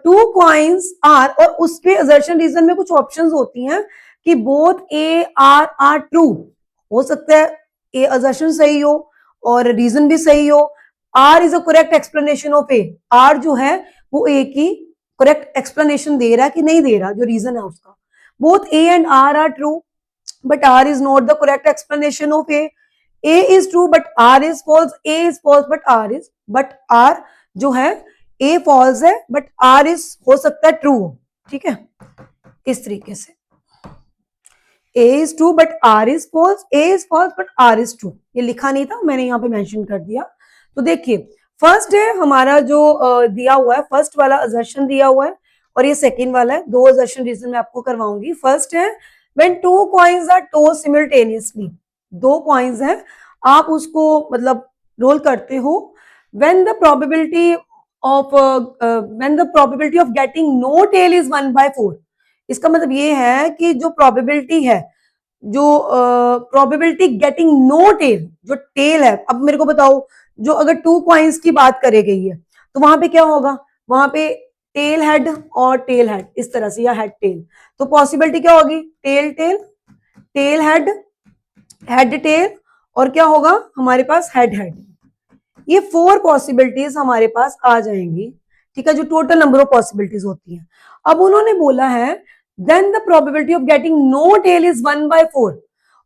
टू कॉइन्स आर, और उसके असर्शन रीजन में कुछ ऑप्शंस होती हैं कि बोथ ए आर ट्रू, हो सकता है ए असर्शन सही हो और रीजन भी सही हो। R is a correct explanation of A, R जो है वो ए की करेक्ट एक्सप्लेनेशन दे रहा है कि नहीं दे रहा, जो रीजन है उसका। Both A and R true but R is not the correct explanation of A. A is true but R is false. A is false but R जो है A false है but R is हो सकता है true। ठीक है, इस तरीके से A is true but R is false, A is false but R is true। ये लिखा नहीं था, मैंने यहाँ पे मेंशन कर दिया। तो देखिए फर्स्ट है हमारा जो दिया हुआ है, फर्स्ट वाला असर्शन दिया हुआ है और ये सेकंड वाला है। दो असर्शन रीजन मैं आपको करवाऊंगी। फर्स्ट है when two coins are tossed simultaneously, दो कॉइन्स हैं आप उसको मतलब रोल करते हो, when the probability of getting no tail is 1/4। इसका मतलब ये है कि जो प्रोबेबिलिटी है, जो प्रोबेबिलिटी गेटिंग नो टेल, जो टेल है, अब मेरे को बताओ जो अगर टू कॉइन्स की बात करे गई है तो वहां पे क्या होगा, वहां पे टेल हेड और टेल हेड, इस तरह से, या हेड टेल। तो पॉसिबिलिटी क्या होगी, tail tail, tail head, head tail, और क्या होगा हमारे पास हेड हेड। ये 4 पॉसिबिलिटीज हमारे पास आ जाएंगी, ठीक है, जो टोटल नंबर ऑफ पॉसिबिलिटीज होती हैं। अब उन्होंने बोला है then the probability of getting no tail is 1/4,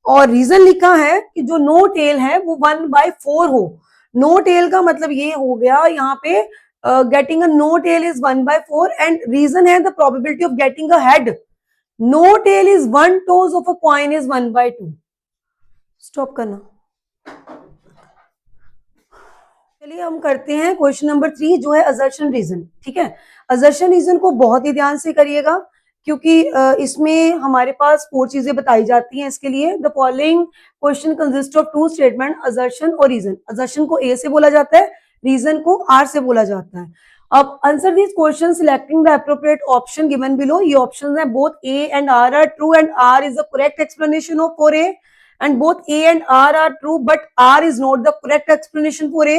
और रीजन लिखा है कि जो नो टेल है वो 1/4 हो। नो टेल का मतलब ये हो गया यहाँ पे getting a no tail is 1/4, and reason है the probability of getting a head no tail is 1 toes of a coin is 1/2। Stop करना। चलिए हम करते हैं क्वेश्चन नंबर 3, जो है असर्शन रीजन। ठीक है, असर्शन रीजन को बहुत ही ध्यान से करिएगा, क्योंकि इसमें हमारे पास 4 चीजें बताई जाती हैं। इसके लिए the following question consist of 2 statement, assertion और रीजन। असर्शन को ए से बोला जाता है, रीजन को आर से बोला जाता है। अब answer this question selecting the appropriate option given below. ये ऑप्शन है both A and R are true and R is the correct explanation of for A, and both A and R are true, but R is not the correct explanation for A,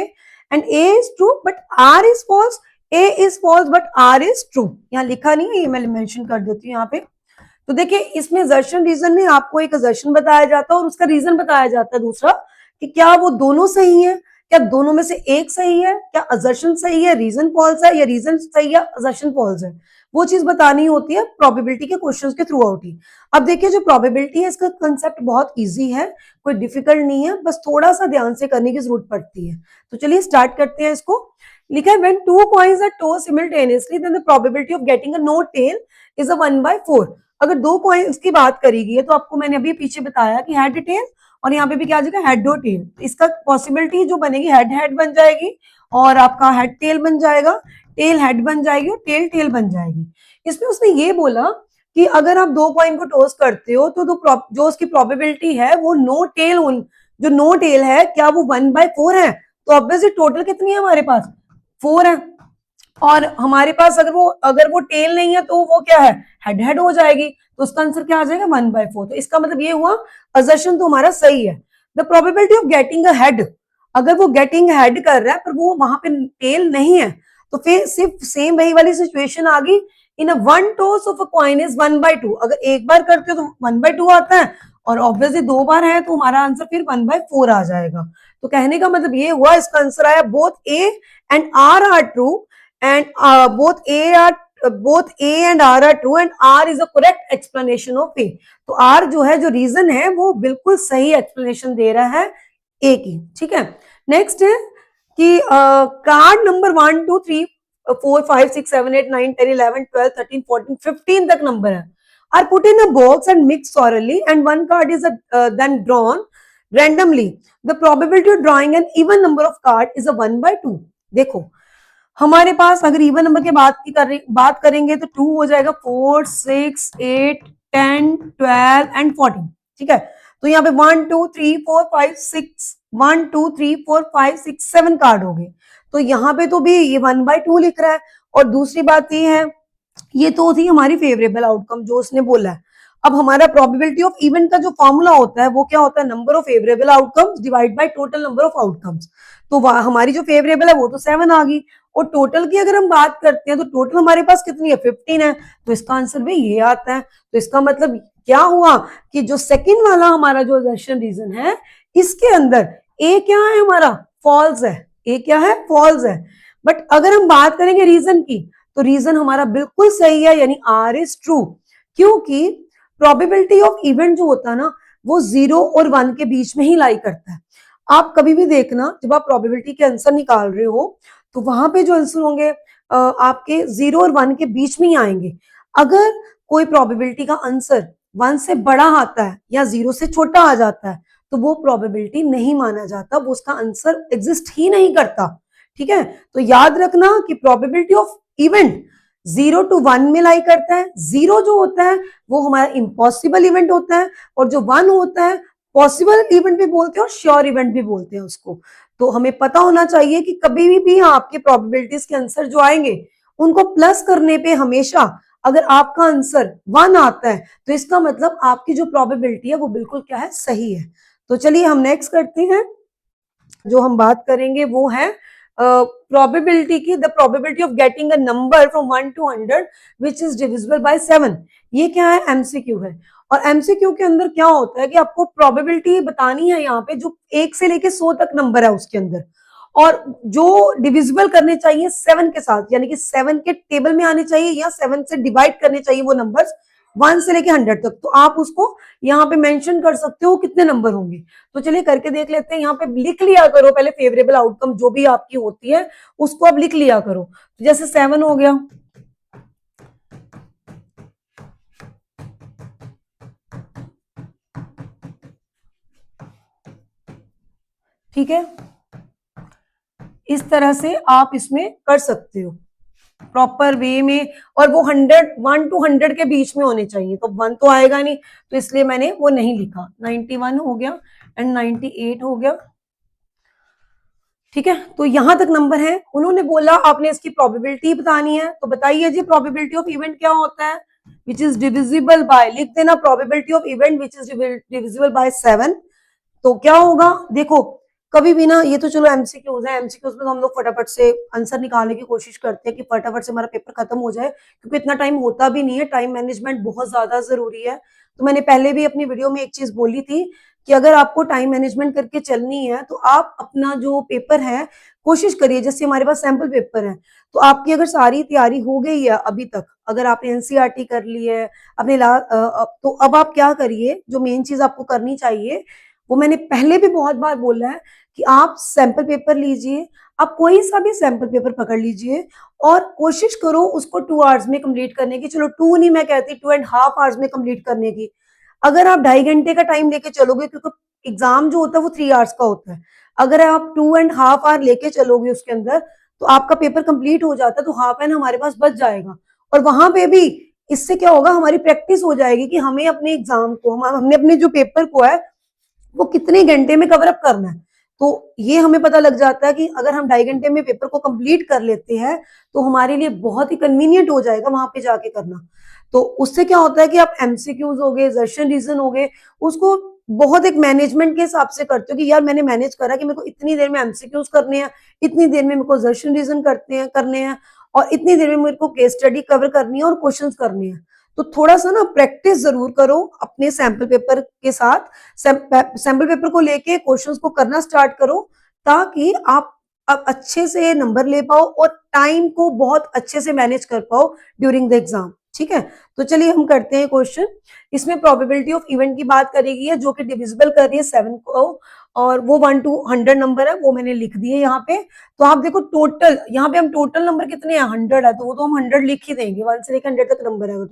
and A is true but R is false, A is false but R is true। यहाँ लिखा नहीं है, ये मैं मेंशन कर देती हूँ यहाँ पे। तो देखिए इसमें असर्शन रीजन में आपको एक असर्शन बताया जाता है और उसका रीजन बताया जाता है दूसरा, कि क्या वो दोनों सही है, क्या दोनों में से एक सही है, क्या असर्शन सही है, रीजन फॉल्स है, या रीजन सही है, असर्शन फॉल्स है। वो चीज बतानी होती है प्रोबेबिलिटी के क्वेश्चंस के थ्रू आउट ही। अब देखिए जो प्रोबेबिलिटी है इसका कंसेप्ट बहुत इजी है, कोई डिफिकल्ट नहीं है, बस थोड़ा सा ध्यान से करने की जरूरत पड़ती है। तो चलिए स्टार्ट करते हैं इसको। लिखा है when 2 coins are tossed simultaneously then the probability of getting a no tail is a 1/4। अगर 2 coins की बात करी गई है तो आपको मैंने अभी पीछे बताया कि हेड टेल, और यहाँ पे भी क्या आ जाएगा, हेड और टेल। इसका पॉसिबिलिटी जो बनेगी हेड हेड बन जाएगी, और आपका हेड टेल बन जाएगा, टेल हेड बन जाएगी, और टेल टेल बन जाएगी। इसमें उसने ये बोला कि अगर आप 2 कॉइन को टॉस करते हो तो जो उसकी प्रोबेबिलिटी है वो नो टेल, जो नो टेल है क्या वो 1/4 है। तो ऑब्वियसली टोटल कितनी है हमारे पास, 4 है, और हमारे पास अगर वो टेल नहीं है तो वो क्या है, हेड हेड हो जाएगी। तो उसका आंसर क्या आ जाएगा, 1/4। तो इसका मतलब ये हुआ असर्शन तो हमारा सही है। The probability of getting a head, अगर वो गेटिंग हेड कर रहा है पर वो वहां पे टेल नहीं है, तो फिर सिर्फ सेम वही वाली सिचुएशन आ गई, इन अ 1 toss of a coin is 1/2। अगर एक बार करते हो तो 1/2 आता है, और ऑब्वियसली 2 बार है तो हमारा आंसर फिर 1/4 आ जाएगा। तो कहने का मतलब ये हुआ, इसका आंसर आया both A and R are true, and both A and R are true and R is a correct explanation of A। तो R जो है, जो रीजन है, वो बिल्कुल सही एक्सप्लेनेशन दे रहा है A की। ठीक है, नेक्स्ट है कि कार्ड नंबर 1 2 3 4 5 6 7 8 9 10 11 12 13 14 15 तक नंबर है, are put in a box and mixed thoroughly and one card is then drawn randomly। the probability of drawing an even number of card is a 1/2। देखो हमारे पास अगर इवन नंबर के बात करेंगे तो 2 हो जाएगा, 4 6 8 10 12 एंड 14। ठीक है, तो यहाँ पे 1 2 3 4 5 6 1 2 3 4 5 6 7 कार्ड हो गए। तो यहाँ पे तो भी ये 1/2 लिख रहा है। और दूसरी बात ये है, ये तो थी हमारी फेवरेबल आउटकम जो उसने बोला है। अब हमारा प्रोबेबिलिटी ऑफ इवेंट का जो फॉर्मूला होता है वो क्या होता है, number of favourable outcomes divide by total number of outcomes. तो हमारी जो फेवरेबल है वो तो 7 आ गई, और टोटल की अगर हम बात करते हैं तो टोटल हमारे पास कितनी है, 15 है। तो इसका आंसर भी ये आता है। तो इसका मतलब क्या हुआ कि जो सेकंड वाला हमारा जो असर्शन रीजन है, इसके अंदर ए क्या है हमारा, फॉल्स है। ए क्या है, फॉल्स है। बट अगर हम बात करेंगे रीजन की, तो रीजन हमारा बिल्कुल सही है, यानी आर इज ट्रू। क्योंकि प्रोबेबिलिटी ऑफ इवेंट जो होता है ना, वो 0 और 1 के बीच में ही लाई करता है। आप कभी भी देखना, जब आप प्रोबेबिलिटी के आंसर निकाल रहे हो तो वहां पे जो आंसर होंगे आपके 0 और 1 के बीच में ही आएंगे। अगर कोई प्रोबेबिलिटी का आंसर 1 से बड़ा आता है या 0 से छोटा आ जाता है, तो वो प्रोबेबिलिटी नहीं माना जाता, वो उसका आंसर एग्जिस्ट ही नहीं करता। ठीक है, तो याद रखना कि प्रोबेबिलिटी ऑफ इवेंट 0 to 1 में लाई करता है। 0 जो होता है वो हमारा इम्पॉसिबल इवेंट होता है, और जो 1 होता है पॉसिबल इवेंट भी बोलते हैं और श्योर इवेंट भी बोलते हैं उसको। तो हमें पता होना चाहिए कि कभी भी आपके प्रोबेबिलिटीज के आंसर जो आएंगे उनको प्लस करने पे हमेशा अगर आपका आंसर 1 आता है तो इसका मतलब आपकी जो प्रोबेबिलिटी है वो बिल्कुल क्या है, सही है। तो चलिए हम नेक्स्ट करते हैं। जो हम बात करेंगे वो है प्रोबेबिलिटी की, the probability of getting a number from 1 to 100 which is divisible by 7। ये क्या है? एमसीक्यू है। और एमसीक्यू के अंदर क्या होता है कि आपको प्रोबेबिलिटी बतानी है यहाँ पे, जो 1 से लेके 100 तक नंबर है उसके अंदर, और जो डिविजिबल करने चाहिए 7 के साथ, यानी कि 7 के टेबल में आने चाहिए या 7 से डिवाइड करने चाहिए वो नंबर्स 1 से लेके 100 तक। तो आप उसको यहाँ पे मेंशन कर सकते हो कितने नंबर होंगे। तो चलिए करके देख लेते हैं। यहाँ पे लिख लिया करो पहले फेवरेबल आउटकम जो भी आपकी होती है उसको आप लिख लिया करो। तो जैसे 7 हो गया, ठीक है, इस तरह से आप इसमें कर सकते हो प्रॉपर वे में। और वो 100 to 100 के बीच में होने चाहिए, तो 1 तो आएगा नहीं, तो इसलिए मैंने वो नहीं लिखा। 91 हो गया एंड 98 हो गया, ठीक है। तो यहां तक नंबर है। उन्होंने बोला आपने इसकी प्रोबेबिलिटी बतानी है, तो बताइए जी प्रोबेबिलिटी ऑफ इवेंट क्या होता है? विच इज डिविजिबल बाय, लिख देना probability of event which is divisible by 7। तो क्या होगा देखो, कभी भी ना, ये तो चलो एमसीक्यूज है, एमसीक्यूज में तो हम लोग फटाफट से आंसर निकालने की कोशिश करते हैं कि फटाफट से हमारा पेपर खत्म हो जाए, क्योंकि इतना टाइम होता भी नहीं है। टाइम मैनेजमेंट बहुत ज्यादा जरूरी है। तो मैंने पहले भी अपनी वीडियो में एक चीज बोली थी कि अगर आपको टाइम मैनेजमेंट करके चलनी है तो आप अपना जो पेपर है कोशिश करिए, जैसे हमारे पास सैंपल पेपर है, तो आपकी अगर सारी तैयारी हो गई है अभी तक, अगर आपने एनसीईआरटी कर ली है अपने तो अब आप क्या करिए, जो मेन चीज आपको करनी चाहिए वो मैंने पहले भी बहुत बार बोला है कि आप सैंपल पेपर लीजिए। आप कोई सा भी सैंपल पेपर पकड़ लीजिए और कोशिश करो उसको 2 आवर्स में कंप्लीट करने की। चलो 2 नहीं, मैं कहती 2.5 आवर्स में कंप्लीट करने की। अगर आप 2.5 घंटे का टाइम लेके चलोगे, क्योंकि एग्जाम जो होता है वो 3 आवर्स का होता है, अगर आप 2.5 आवर लेके चलोगे उसके अंदर तो आपका पेपर कंप्लीट हो जाता है, तो हाफ एन हमारे पास बच जाएगा। और वहां पे भी इससे क्या होगा, हमारी प्रैक्टिस हो जाएगी कि हमें अपने एग्जाम को, हमने अपने जो पेपर को है वो कितने घंटे में कवर अप करना है। तो ये हमें पता लग जाता है कि अगर हम 2.5 घंटे में पेपर को कंप्लीट कर लेते हैं तो हमारे लिए बहुत ही कन्वीनियंट हो जाएगा वहां पे जाके करना। तो उससे क्या होता है कि आप एमसीक्यूज हो गए, जर्शन रीजन हो गए, उसको बहुत एक मैनेजमेंट के हिसाब से करते हो कि यार मैंने मैनेज करा कि मेरे को इतनी देर में एमसीक्यूज करने हैं, इतनी देर में मेरे को जर्शन रीजन करने हैं, और इतनी देर में मेरे को केस स्टडी कवर करनी है और क्वेश्चंस करने हैं। तो थोड़ा सा ना प्रैक्टिस जरूर करो अपने सैंपल पेपर के साथ। सैंपल पेपर को लेके क्वेश्चंस को करना स्टार्ट करो, ताकि आप अब अच्छे से नंबर ले पाओ और टाइम को बहुत अच्छे से मैनेज कर पाओ ड्यूरिंग द एग्जाम, ठीक है। तो चलिए हम करते हैं क्वेश्चन। इसमें प्रोबेबिलिटी ऑफ इवेंट की बात करेगी है, जो कि डिविजिबल कर रही है 7 को, और वो 1 to 100 नंबर है, वो मैंने लिख दिए यहाँ पे। तो आप देखो टोटल, यहाँ पे हम टोटल नंबर कितने हैं, 100 है, तो वो तो हम 100 लिख ही देंगे, 1 से लेकर 100 तक नंबर है।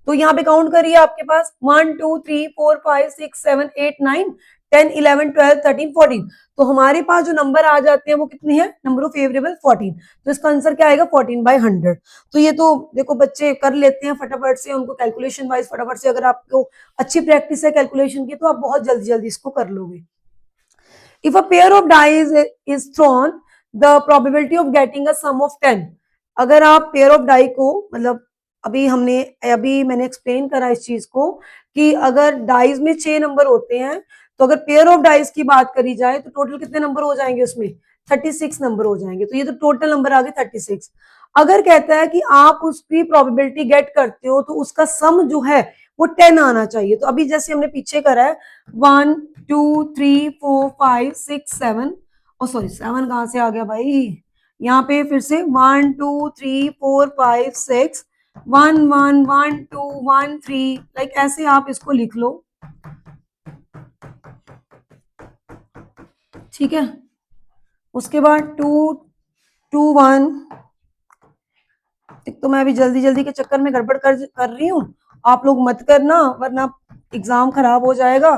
तो यहाँ पे काउंट करिए, आपके पास 1 2 3 4 5 6 7 8 9 10 11 12 13 14। तो हमारे पास जो नंबर आ जाते हैं वो कितने हैं, नंबर ऑफ फेवरेबल 14। तो इसका आंसर क्या आएगा, 14/100। तो ये तो देखो बच्चे कर लेते हैं फटाफट से, उनको कैलकुलेशन वाइज फटाफट से, अगर आपको अच्छी प्रैक्टिस है कैलकुलेशन की तो आप बहुत जल्दी जल्दी इसको कर लोगे। If a pair of dice is thrown, the probability of getting a sum of 10। अगर आप पेयर ऑफ डाई को, मतलब अभी मैंने एक्सप्लेन करा इस चीज को कि अगर डाइज में 6 नंबर होते हैं, तो अगर पेयर ऑफ डाइज की बात करी जाए तो टोटल कितने नंबर हो जाएंगे उसमें, 36 नंबर हो जाएंगे। तो ये तो टोटल नंबर आ गए 36। अगर कहता है कि आप उसकी प्रोबेबिलिटी गेट करते हो तो उसका सम जो है वो 10 आना चाहिए। तो अभी जैसे हमने पीछे करा है 1 2 3 4 5 6 7, और सॉरी 7 कहां से आ गया भाई, यहाँ पे फिर से 1 2 3 4 5 6 1 1 1 2 1 3, लाइक ऐसे आप इसको लिख लो, ठीक है। उसके बाद 2 2 1, एक तो मैं अभी जल्दी जल्दी के चक्कर में गड़बड़ कर रही हूँ, आप लोग मत करना वरना एग्जाम खराब हो जाएगा।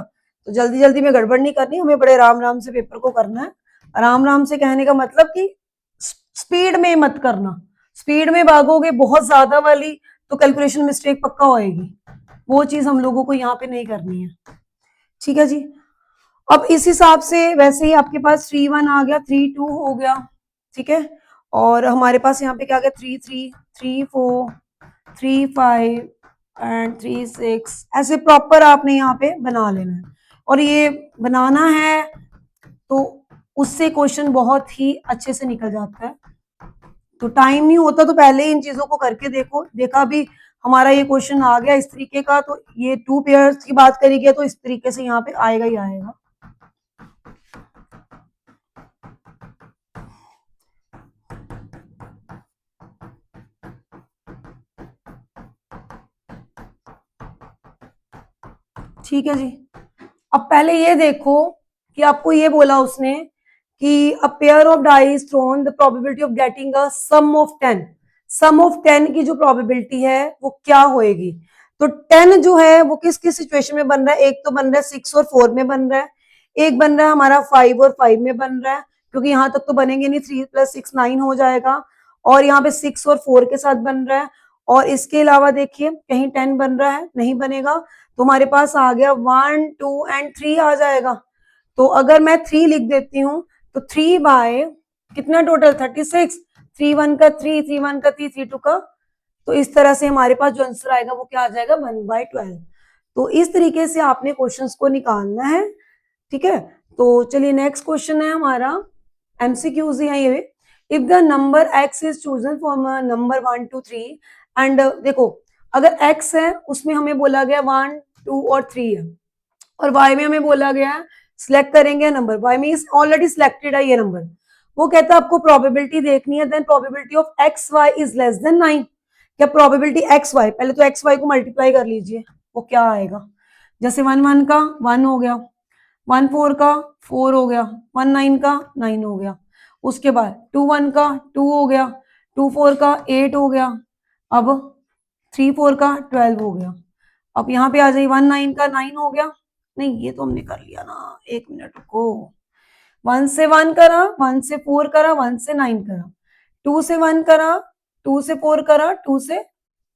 तो जल्दी जल्दी में गड़बड़ नहीं करनी, हमें बड़े राम राम से पेपर को करना है। राम राम से कहने का मतलब कि स्पीड में मत करना, स्पीड में भागोगे बहुत ज्यादा वाली तो कैलकुलेशन मिस्टेक पक्का होएगी, वो चीज हम लोगों को यहाँ पे नहीं करनी है, ठीक है जी। अब इस हिसाब से वैसे ही आपके पास 3 1 आ गया, 3 2 हो गया, ठीक है। और हमारे पास यहाँ पे क्या गया, 3 3 3 4 3 5 एंड 3 6, ऐसे प्रॉपर आपने यहाँ पे बना लेना है। और ये बनाना है तो उससे क्वेश्चन बहुत ही अच्छे से निकल जाता है। तो टाइम नहीं होता तो पहले इन चीजों को करके देखो। देखा भी हमारा ये क्वेश्चन आ गया इस तरीके का, तो ये 2 पेयर्स की बात करी गई तो इस तरीके से यहाँ पे आएगा ही आएगा। ठीक है जी। अब पहले ये देखो कि आपको ये बोला उसने कि a pair of dice thrown the probability of getting a sum of 10, sum of 10 की जो प्रोबेबिलिटी है वो क्या होएगी। तो 10 जो है वो किस किस सिचुएशन में बन रहा है, एक तो बन रहा है 6 और 4 में बन रहा है, एक बन रहा है हमारा 5 और 5 में बन रहा है, क्योंकि यहां तक तो बनेंगे नहीं, 3 + 6 9 हो जाएगा, और यहाँ पे 6 और 4 के साथ बन रहा है। और इसके अलावा देखिए कहीं 10 बन रहा है, नहीं बनेगा, तो हमारे पास आ गया 1 2 एंड 3 आ जाएगा। तो अगर मैं 3 लिख देती हूँ तो 3 बाय कितना टोटल 36, 3 1 का 3, 3 1 का 3, 3 2 का, तो इस तरह से हमारे पास जो आंसर आएगा वो क्या आ जाएगा 1/12। तो इस तरीके से आपने क्वेश्चंस को निकालना है। ठीक है, तो चलिए नेक्स्ट क्वेश्चन है हमारा, एमसीक्यूज है ये। If the number x is chosen from number 1 2 3 and देखो अगर x है उसमें हमें बोला गया 1 2 और 3 है, और y में हमें बोला गया है सिलेक्ट करेंगे नंबर, y में ऑलरेडी सिलेक्टेड है ये नंबर। वो कहता है आपको प्रोबेबिलिटी देखनी है, then probability of X Y is less than 9। क्या प्रोबेबिलिटी एक्स वाई, पहले तो एक्स वाई को मल्टीप्लाई कर लीजिए, वो क्या आएगा। जैसे 1 1 का 1 हो गया, 1 4 का 4 हो गया, 1 9 का 9 हो गया, उसके बाद 2 1 का 2 हो गया, 2 4 का 8 हो गया, अब 3 4 का 12 हो गया। अब यहाँ पे आ जाइए 1 9 का 9 हो गया, नहीं ये तो हमने कर लिया ना, एक मिनट रुको। 1 से 1 करा, 1 से 4 करा, 1 से 9 करा, 2 से 1 करा, 2 से 4 करा, 2 से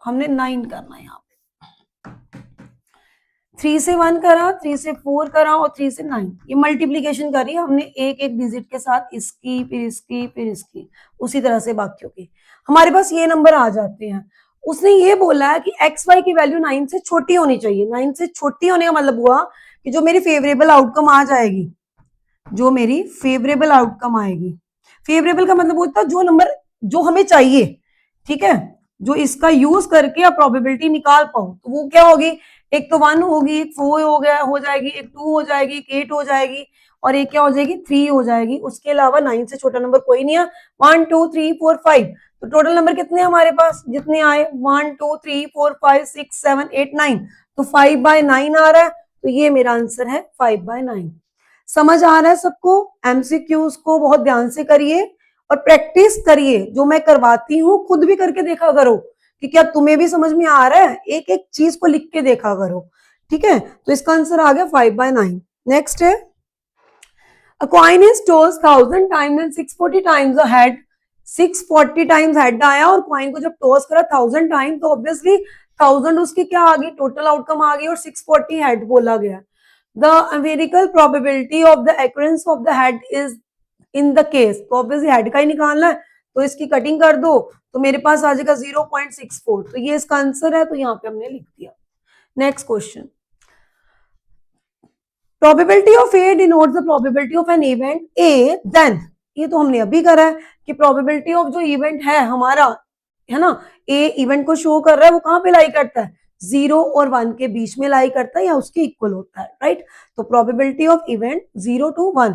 हमने 9 करना है यहाँ पे, 3 से 1 करा, 3 से 4 करा और 3 से 9, ये मल्टीप्लीकेशन करी हमने एक एक डिजिट के साथ, इसकी फिर इसकी फिर इसकी, उसी तरह से बाकियों की, हमारे पास ये नंबर आ जाते हैं। उसने ये बोला है कि एक्स वाई की वैल्यू 9 से छोटी होनी चाहिए। 9 से छोटी होने का मतलब हुआ कि जो मेरी फेवरेबल आउटकम आ जाएगी, जो मेरी फेवरेबल आउटकम आएगी, फेवरेबल का मतलब होता है जो नंबर जो हमें चाहिए, ठीक है, जो इसका यूज करके आप प्रोबेबिलिटी निकाल पाओ, तो वो क्या होगी, एक तो 1 होगी, एक 4 हो गया हो जाएगी, एक 2 हो जाएगी, एक 8 हो जाएगी, और एक क्या हो जाएगी 3 हो जाएगी। उसके अलावा 9 से छोटा नंबर कोई नहीं है। 1 2 3 4 5, तो टोटल नंबर कितने हमारे पास, जितने आए 1 2 3 4 5 6 7 8 9, तो 5/9 आ रहा है, तो ये मेरा आंसर है 5/9। समझ आ रहा है सबको। एमसीक्यूज को बहुत ध्यान से करिए और प्रैक्टिस करिए, जो मैं करवाती हूँ खुद भी करके देखा करो कि क्या तुम्हें भी समझ में आ रहा है, एक एक चीज को लिख के देखा करो। ठीक है, तो इसका आंसर आ गया 5/9। नेक्स्ट है, a coin is tossed 1000 times and 640 times a head, 640 times head आया, और कॉइन को जब टॉस करा 1000 टाइम, तो ऑब्वियसली 1000 उसकी क्या आ गई, टोटल आउटकम आ गई, और 640 हेड बोला गया। The empirical probability of the occurrence of the head is in the case, तो ऑब्वियसली हेड का ही निकालना है, तो इसकी कटिंग कर दो तो मेरे पास आ जाएगा 0.64, तो ये इसका आंसर है, तो यहाँ पे हमने लिख दिया। Next question, probability of A denotes the probability of an event A then, ये तो हमने अभी करा है कि प्रोबेबिलिटी ऑफ जो इवेंट है हमारा, है ना, ए इवेंट को शो कर रहा है, वो कहां पे लाई करता है, 0 और 1 के बीच में लाई करता है या उसके इक्वल होता है, राइट। तो प्रोबेबिलिटी ऑफ इवेंट 0 to 1।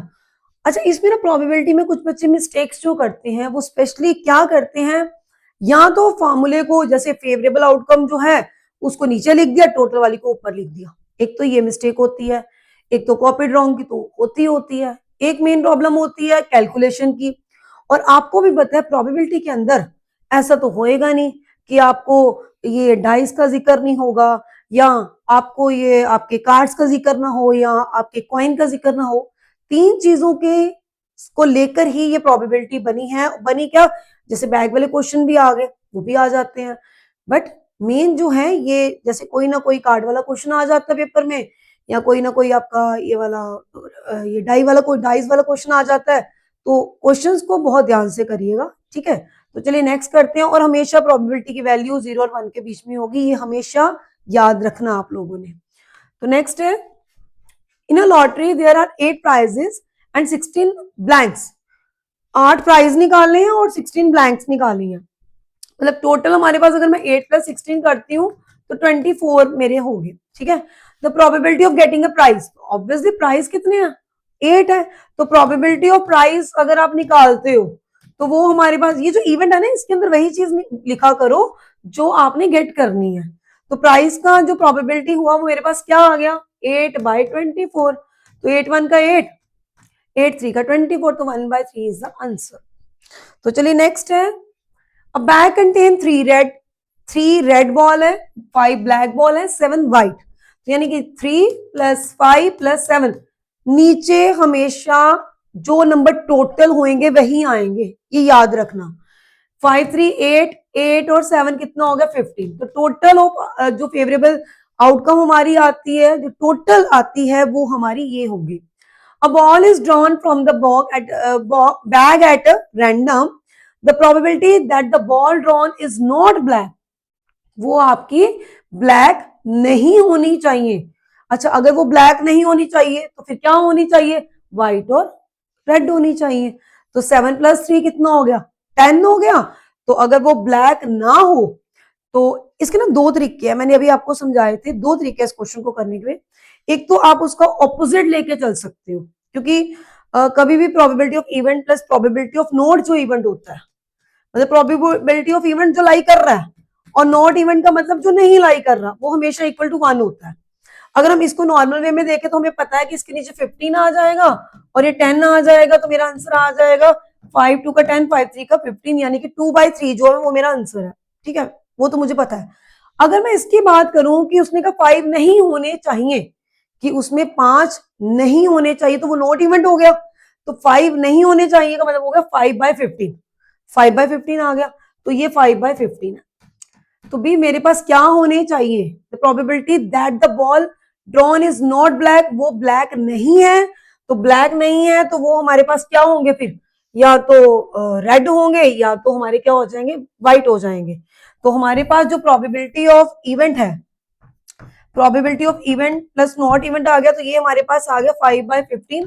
अच्छा, इसमें ना प्रोबेबिलिटी में कुछ बच्चे मिस्टेक्स जो करते हैं, वो स्पेशली क्या करते हैं, या तो फॉर्मूले को जैसे फेवरेबल आउटकम जो है उसको नीचे लिख दिया, टोटल वाली को ऊपर लिख दिया, एक तो ये मिस्टेक होती है, एक तो कॉपीड रॉन्ग की तो होती है, एक मेन प्रॉब्लम होती है कैलकुलेशन की। और आपको भी पता है प्रोबेबिलिटी के अंदर ऐसा तो होएगा नहीं कि आपको ये डाइस का जिक्र नहीं होगा, या आपको ये आपके कार्ड्स का जिक्र ना हो, या आपके कॉइन का जिक्र ना हो। तीन चीजों के को लेकर ही ये प्रोबेबिलिटी बनी है। बनी क्या, जैसे बैग वाले क्वेश्चन भी आ गए, वो भी आ जाते हैं, बट मेन जो है ये जैसे कोई ना कोई कार्ड वाला क्वेश्चन आ जाता है पेपर में, या कोई ना कोई आपका ये वाला ये डाइस वाला क्वेश्चन आ जाता है, तो क्वेश्चंस को बहुत ध्यान से करिएगा। ठीक है, तो चलिए नेक्स्ट करते हैं। और हमेशा प्रोबेबिलिटी की वैल्यू 0 और 1 के बीच में होगी, ये हमेशा याद रखना आप लोगों ने। तो नेक्स्ट है, in a lottery there are 8 prizes and 16 blanks. 8 prize निकालने हैं और 16 ब्लैंक्स निकालनी है, मतलब टोटल हमारे पास अगर मैं 8 + 16 करती हूँ तो 24 मेरे होंगे। ठीक है, the probability of getting a prize, obviously prize कितने हैं, 8 है, तो प्रोबेबिलिटी ऑफ प्राइस अगर आप निकालते हो तो वो हमारे पास, ये जो इवेंट है ना इसके अंदर वही चीज लिखा करो जो आपने गेट करनी है। तो प्राइस का जो प्रोबेबिलिटी हुआ वो मेरे पास क्या आ गया, 8/24। तो 8 1 का 8, 8 3 का 24, तो 1/3 इज द आंसर। तो चलिए नेक्स्ट है, a bag contain 3 red ball है, 5 ब्लैक बॉल है, 7 व्हाइट, तो यानी कि 3 + 5 + 7, नीचे हमेशा जो नंबर टोटल होंगे वही आएंगे, ये याद रखना। 5 3 8, 8 और 7 कितना हो गया, 15। तो टोटल ऑफ जो फेवरेबल आउटकम हमारी आती है, जो टोटल आती है वो हमारी ये होगी। A ball is drawn from the bag at a random. The probability that the ball drawn is not black, वो आपकी ब्लैक नहीं होनी चाहिए। अच्छा, अगर वो ब्लैक नहीं होनी चाहिए तो फिर क्या होनी चाहिए, व्हाइट और रेड होनी चाहिए। तो 7 + 3 कितना हो गया, 10 हो गया। तो अगर वो ब्लैक ना हो तो इसके ना दो तरीके हैं, मैंने अभी आपको समझाए थे, दो तरीके इस क्वेश्चन को करने के। एक तो आप उसका ऑपोजिट लेके चल सकते हो, क्योंकि कभी भी probability of event plus probability of not जो इवेंट होता है, मतलब प्रोबेबिलिटी ऑफ इवेंट जो लाई कर रहा है और नॉट इवेंट का मतलब जो नहीं लाई कर रहा, वो हमेशा इक्वल टू 1 होता है। अगर हम इसको नॉर्मल वे में देखें तो हमें पता है कि इसके नीचे 15 आ जाएगा और ये 10 आ जाएगा, तो मेरा आंसर आ जाएगा 5 2 का 10, 5 3 का 15, यानी कि 2/3 जो है वो मेरा आंसर है। ठीक है, वो तो मुझे पता है। अगर मैं इसकी बात करूं कि उसने कहा 5 नहीं होने चाहिए, कि उसमें 5 नहीं होने चाहिए, तो वो नॉट इवेंट हो गया। तो 5 नहीं होने चाहिए का मतलब हो गया 5/15, 5/15 आ गया, तो ये 5/15 है। तो भी मेरे पास क्या होने चाहिए, the probability that the ball drawn is not black, वो ब्लैक नहीं है। तो ब्लैक नहीं है तो वो हमारे पास क्या होंगे फिर, या तो रेड होंगे या तो हमारे क्या हो जाएंगे, व्हाइट हो जाएंगे। तो हमारे पास जो प्रोबेबिलिटी ऑफ इवेंट है, probability of event plus not event आ गया, तो ये हमारे पास आ गया 5/15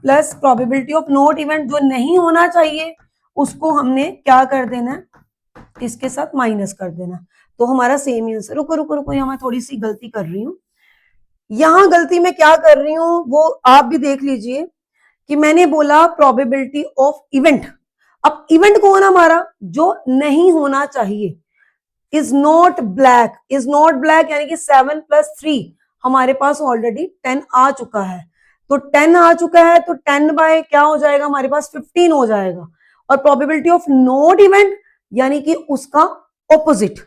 plus probability of not event जो नहीं होना चाहिए उसको हमने क्या कर देना, इसके साथ माइनस कर देना। तो हमारा सेम आंसर, रुको रुको रुको, यहाँ मैं थोड़ी सी गलती कर रही हूँ। यहां गलती मैं क्या कर रही हूँ वो आप भी देख लीजिए, कि मैंने बोला प्रोबेबिलिटी ऑफ इवेंट। अब इवेंट कौन हमारा, जो नहीं होना चाहिए, is not black, is not black, यानी कि 7 + 3 हमारे पास ऑलरेडी 10 आ चुका है। तो 10 आ चुका है तो 10 बाय क्या हो जाएगा, हमारे पास 15 हो जाएगा। और प्रोबेबिलिटी ऑफ नॉट इवेंट यानी कि उसका ऑपोजिट।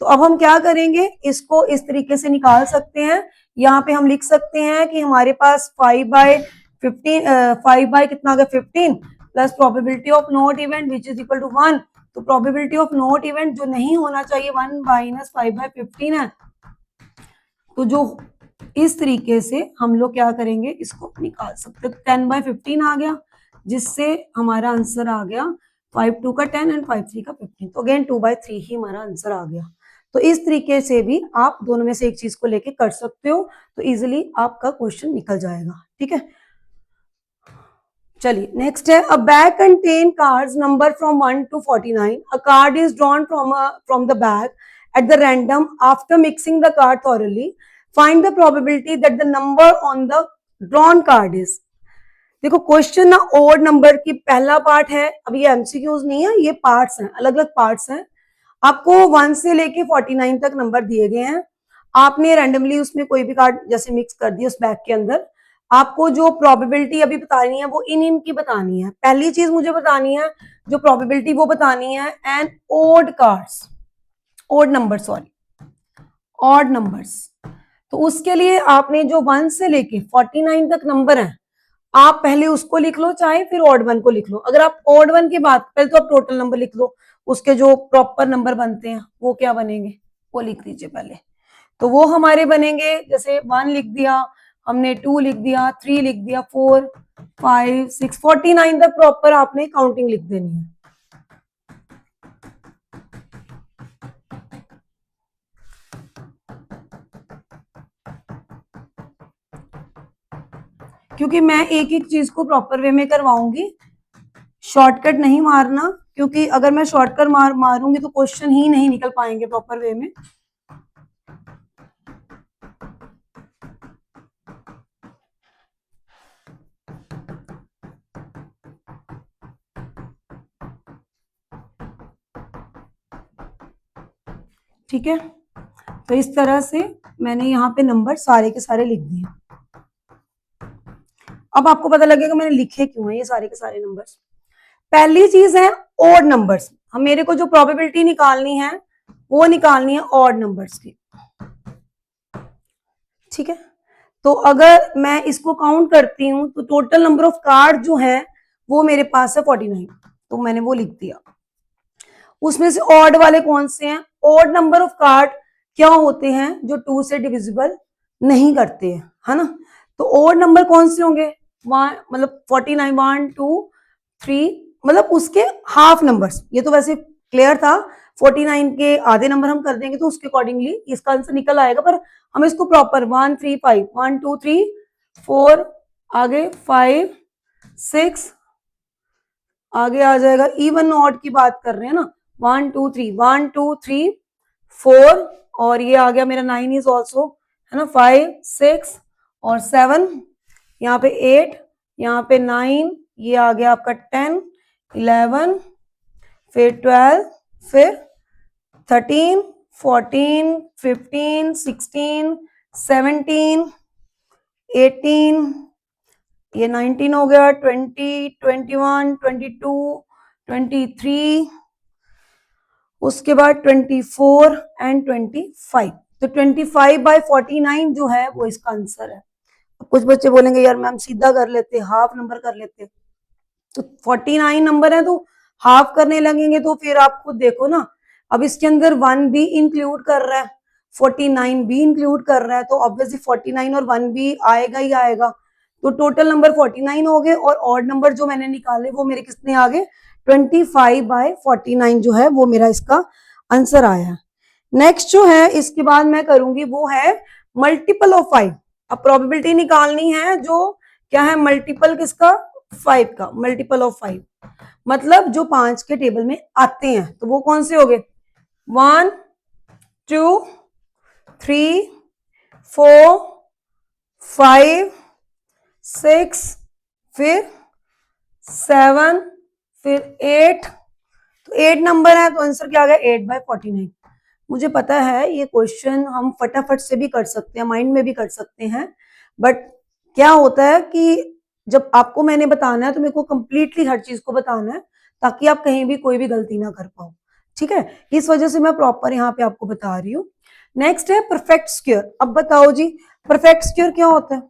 तो अब हम क्या करेंगे, इसको इस तरीके से निकाल सकते हैं। यहाँ पे हम लिख सकते हैं कि हमारे पास 5/15, 5 बाय कितना आ गया 15 plus probability of not event which is equal to 1। तो प्रोबेबिलिटी ऑफ नॉट इवेंट जो नहीं होना चाहिए 1 - 5/15 है। तो जो इस तरीके से हम लोग क्या करेंगे, इसको निकाल सकते हैं। 10/15 आ गया, जिससे हमारा आंसर आ गया 5 2 का 10 एंड 5 3 का 15। तो अगेन 2/3 ही हमारा आंसर आ गया। तो इस तरीके से भी आप दोनों में से एक चीज को लेके कर सकते हो, तो इजिली आपका क्वेश्चन निकल जाएगा। ठीक है, चलिए नेक्स्ट है, a bag contain cards number from 1 to 49। A card is drawn from the bag at the random after mixing the card thoroughly. Find the probability that the number on the drawn card is। देखो क्वेश्चन ना ओड नंबर की पहला पार्ट है, अब ये एमसीक्यूज नहीं है, ये पार्ट्स हैं, अलग अलग पार्ट्स हैं। आपको 1 से लेके 49 तक नंबर दिए गए हैं। आपने रैंडमली उसमें कोई भी कार्ड जैसे मिक्स कर दिया उस बैग के अंदर। आपको जो प्रोबेबिलिटी अभी बतानी है वो इन की बतानी है। पहली चीज मुझे बतानी है जो प्रोबेबिलिटी वो बतानी है and odd cards, odd number, sorry odd numbers. तो उसके लिए आपने जो 1 से लेके 49 तक नंबर है, आप पहले उसको लिख लो, चाहे फिर ऑड 1 को लिख लो। अगर आप ऑड 1 के बाद पहले तो आप टोटल नंबर लिख लो, उसके जो प्रॉपर नंबर बनते हैं वो क्या बनेंगे, वो लिख लीजिए पहले। तो वो हमारे बनेंगे, जैसे 1 लिख दिया हमने, 2 लिख दिया, 3 लिख दिया, 4 5 6 49 तक प्रॉपर आपने काउंटिंग लिख देनी है। क्योंकि मैं एक एक चीज को प्रॉपर वे में करवाऊंगी, शॉर्टकट नहीं मारना, क्योंकि अगर मैं शॉर्टकट मारूंगी तो क्वेश्चन ही नहीं निकल पाएंगे प्रॉपर वे में। ठीक है, तो इस तरह से मैंने यहाँ पे नंबर सारे के सारे लिख दिए। अब आपको पता लगेगा मैंने लिखे क्यों है ये सारे के सारे नंबर्स। पहली चीज है ऑड नंबर्स। हम मेरे को जो प्रोबेबिलिटी निकालनी है वो निकालनी है ऑड नंबर्स की। ठीक है, तो अगर मैं इसको काउंट करती हूं तो टोटल नंबर ऑफ कार्ड जो है वो मेरे पास है 49, तो मैंने वो लिख दिया। उसमें से ऑड वाले कौन से हैं? ऑड नंबर ऑफ कार्ड क्या होते हैं? जो 2 से डिविजिबल नहीं करते हैं, है ना। तो ऑड नंबर कौन से होंगे? मतलब 49, 1 2 3, मतलब उसके हाफ नंबर्स। ये तो वैसे क्लियर था, 49 के आधे नंबर हम कर देंगे तो उसके अकॉर्डिंगली इसका आंसर निकल आएगा, पर हम इसको प्रॉपर 1 3 5 1 2 3 4 आगे 5 6 आगे आ जाएगा। इवन ऑड की बात कर रहे हैं ना, 1 2 3 1 2 3 4 और ये आ गया मेरा 9 इज ऑल्सो, है ना, 5 6 और 7, यहाँ पे 8, यहाँ पे 9, ये आ गया आपका 10 11 फिर 12 फिर 13 14 15 16 17 18, ये 19 हो गया, 20 21 22 23, उसके बाद 24 एंड 25। तो 25/49 जो है वो इसका आंसर है। कुछ बच्चे बोलेंगे यार मैम सीधा कर लेते, हाफ नंबर कर लेते, तो 49 नंबर है तो हाफ करने लगेंगे तो फिर आप खुद देखो ना। अब इसके अंदर 1 भी इंक्लूड कर रहा है, 49 भी इंक्लूड कर रहा है, तो ऑब्वियसली 49 और 1 भी आएगा ही आएगा। तो टोटल नंबर 49 हो गए और ऑड नंबर जो मैंने निकाले वो मेरे कितने आ गए? 25/49 जो है वो मेरा इसका आंसर आया। नेक्स्ट जो है इसके बाद मैं करूंगी वो है मल्टीपल ऑफ 5। अब प्रोबेबिलिटी निकालनी है जो क्या है, मल्टीपल किसका? 5 का, मल्टीपल ऑफ 5 मतलब जो 5 के टेबल में आते हैं, तो वो कौन से हो गए? 1 2 3 4 5 6 फिर 7 फिर 8, तो 8 नंबर है तो आंसर क्या आ गया? 8/49। मुझे पता है ये क्वेश्चन हम फटाफट से भी कर सकते हैं, माइंड में भी कर सकते हैं, बट क्या होता है कि जब आपको मैंने बताना है तो मेरे को कंप्लीटली हर चीज को बताना है ताकि आप कहीं भी कोई भी गलती ना कर पाओ। ठीक है, इस वजह से मैं प्रॉपर यहाँ पे आपको बता रही हूँ। नेक्स्ट है परफेक्ट स्क्वायर। अब बताओ जी परफेक्ट स्क्वायर क्या होता है?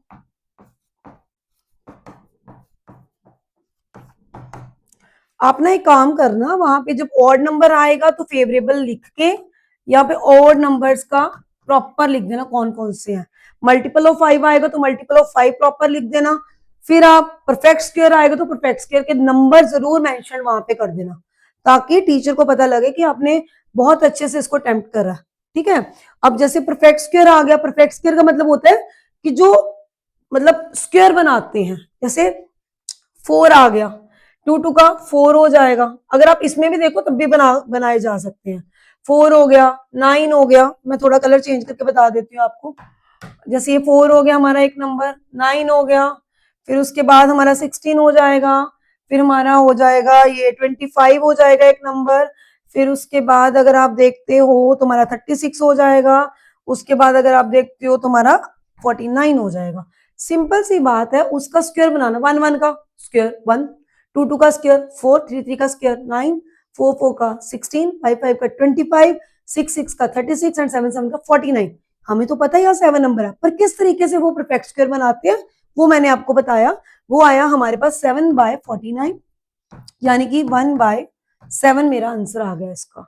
आप ना एक काम करना, वहां पे जब ऑड नंबर आएगा तो फेवरेबल लिख के यहाँ पे ऑड नंबर्स का प्रॉपर लिख देना कौन कौन से हैं। मल्टीपल ऑफ 5 आएगा तो मल्टीपल ऑफ 5 प्रॉपर लिख देना। फिर आप परफेक्ट स्क्वायर आएगा तो परफेक्ट स्क्वायर के नंबर जरूर मेंशन वहां पे कर देना ताकि टीचर को पता लगे कि आपने बहुत अच्छे से इसको अटेम्प्ट करा। ठीक है, अब जैसे परफेक्ट स्क्वायर आ गया, परफेक्ट स्क्वायर का मतलब होता है कि जो मतलब स्क्वायर बनाते हैं, जैसे 4 आ गया, 2 2 का 4 हो जाएगा। अगर आप इसमें भी देखो तब भी बनाए जा सकते हैं। 4 हो गया, 9 हो गया, मैं थोड़ा कलर चेंज करके बता देती हूँ आपको। जैसे ये 4 हो गया हमारा एक नंबर, 9 हो गया, फिर उसके बाद हमारा 16 हो जाएगा, फिर हमारा हो जाएगा ये 25 हो जाएगा एक नंबर, फिर उसके बाद अगर आप देखते हो तो हमारा 36 हो जाएगा, उसके बाद अगर आप देखते हो तो हमारा 49 हो जाएगा। सिंपल सी बात है, उसका स्क्वायर बनाना। 1 1 का स्क्वायर 1, 2 2 का स्क्वायर 4, 3 3 का स्क्वायर 9, 4 4 का 16, 5 5 का 25, 6 6 का 36 एंड 7 7 का 49। हमें तो पता ही है 7 नंबर है, पर किस तरीके से वो परफेक्ट स्क्वायर बनाते हैं वो मैंने आपको बताया। वो आया हमारे पास 7/49, यानी कि 1/7 मेरा आंसर आ गया इसका।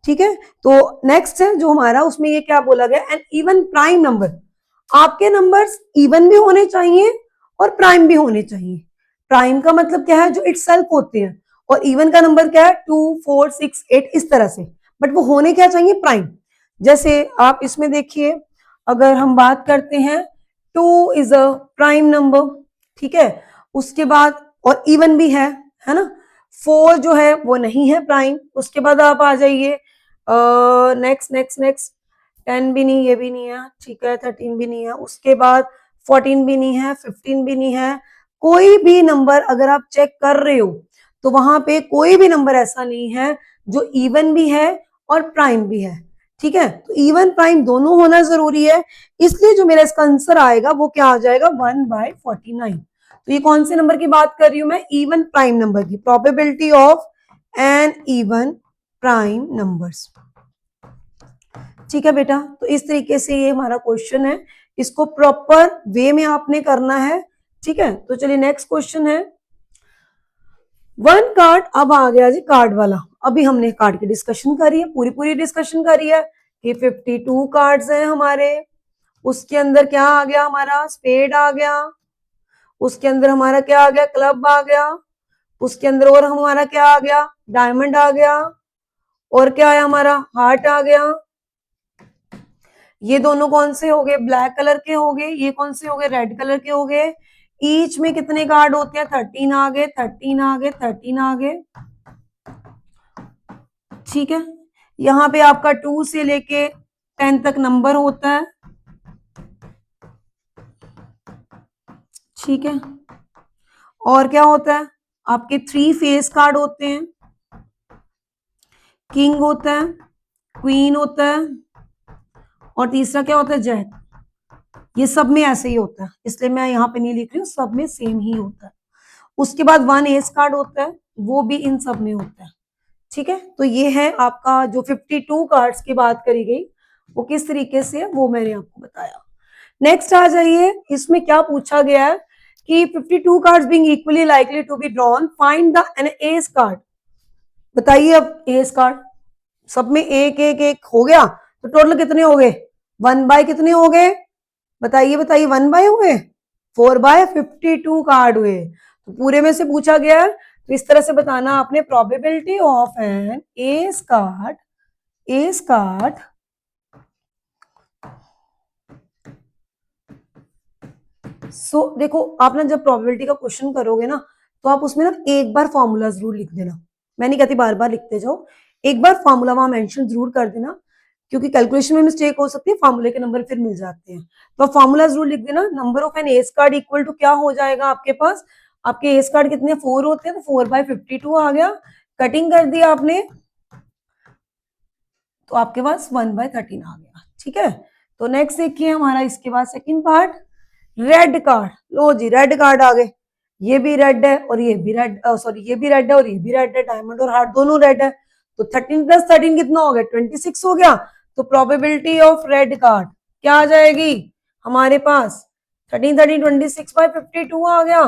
ठीक है, तो नेक्स्ट है जो हमारा, उसमें ये क्या बोला गया? An even prime number. आपके नंबर्स इवन भी होने चाहिए और प्राइम भी होने चाहिए। प्राइम का मतलब क्या है? जो इटसेल्फ होते हैं। और इवन का नंबर क्या है? 2 4 6 8 इस तरह से, बट वो होने क्या चाहिए? प्राइम। जैसे आप इसमें देखिए, अगर हम बात करते हैं 2 इज अ प्राइम नंबर, ठीक है। उसके बाद और इवन भी है ना। 4 जो है वो नहीं है प्राइम। उसके बाद आप आ जाइए नेक्स्ट नेक्स्ट नेक्स्ट, 10 भी नहीं, ये भी नहीं है, ठीक है, 13 भी नहीं है, उसके बाद 14 भी नहीं है, 15 भी नहीं है। कोई भी नंबर अगर आप चेक कर रहे हो तो वहां पे कोई भी नंबर ऐसा नहीं है जो इवन भी है और प्राइम भी है। ठीक है, तो इवन प्राइम दोनों होना जरूरी है, इसलिए जो मेरा इसका आंसर आएगा वो क्या आ जाएगा, 1/49। तो ये कौन से नंबर की बात कर रही हूं मैं, इवन प्राइम नंबर की, probability of an even prime numbers. ठीक है बेटा, तो इस तरीके से ये हमारा क्वेश्चन है, इसको प्रॉपर वे में आपने करना है। ठीक है, तो चलिए नेक्स्ट क्वेश्चन है, वन कार्ड। अब आ गया जी कार्ड वाला। अभी हमने कार्ड की डिस्कशन करी है, पूरी पूरी डिस्कशन करी है कि 52 कार्ड्स हैं हमारे। उसके अंदर क्या आ गया, हमारा स्पेड आ गया, उसके अंदर हमारा क्या आ गया, क्लब आ गया, उसके अंदर और हमारा क्या आ गया, डायमंड आ गया, और क्या आया हमारा, हार्ट आ गया। ये दोनों कौन से हो गए, ब्लैक कलर के हो गए। ये कौन से हो गए, रेड कलर के हो गए। ईच में कितने कार्ड होते हैं, 13 आ गए, 13 आ गए, 13 आ गए। ठीक है, यहाँ पे आपका 2 से लेके 10 तक नंबर होता है। ठीक है, और क्या होता है, आपके 3 फेस कार्ड होते हैं, किंग होता है, क्वीन होता है, और तीसरा क्या होता है, जैक। ये सब में ऐसे ही होता है, इसलिए मैं यहाँ पे नहीं लिख रही हूँ, सब में सेम ही होता है। उसके बाद 1 एस कार्ड होता है, वो भी इन सब में होता है। ठीक है, तो ये है आपका जो 52 कार्ड्स की बात करी गई, वो किस तरीके से है वो मैंने आपको बताया। नेक्स्ट आ जाइए, इसमें क्या पूछा गया है कि 52 cards being equally likely to be drawn, find the an ace card. बताइए अब एस कार्ड, सब में एक एक एक हो गया, तो टोटल कितने हो गए, 1 बाय कितने हो गए, बताइए बताइए, 1 बाय हो गए, 4/52 कार्ड हुए। तो पूरे में से पूछा गया है, तो इस तरह से बताना आपने, probability of an ace card, ace card देखो आप ना जब प्रोबेबिलिटी का क्वेश्चन करोगे ना, तो आप उसमें ना एक बार फॉर्मूला जरूर लिख देना। मैं नहीं कहती बार बार लिखते जाओ, एक बार फॉर्मूला वहां मेंशन जरूर कर देना, क्योंकि कैलकुलेशन में मिस्टेक हो सकती है, फॉर्मूले के नंबर फिर मिल जाते हैं। तो फॉर्मूला जरूर लिख देना, number of an ace card equal to क्या हो जाएगा आपके पास, आपके एस कार्ड कितने 4 होते हैं, तो 4/52 आ गया, कटिंग कर दिया आपने, तो आपके पास 1/13 आ गया। ठीक है, तो नेक्स्ट देखिए हमारा इसके बाद सेकंड पार्ट, रेड कार्ड। लो जी, रेड कार्ड आ गए, ये भी रेड है और ये भी रेड, सॉरी ये भी रेड है और ये भी रेड है, डायमंड और हार्ट दोनों रेड है। तो 13 + 13 कितना हो गया, 26 हो गया। तो प्रोबेबिलिटी ऑफ रेड कार्ड क्या आ जाएगी हमारे पास, 13 13 26/52 आ गया,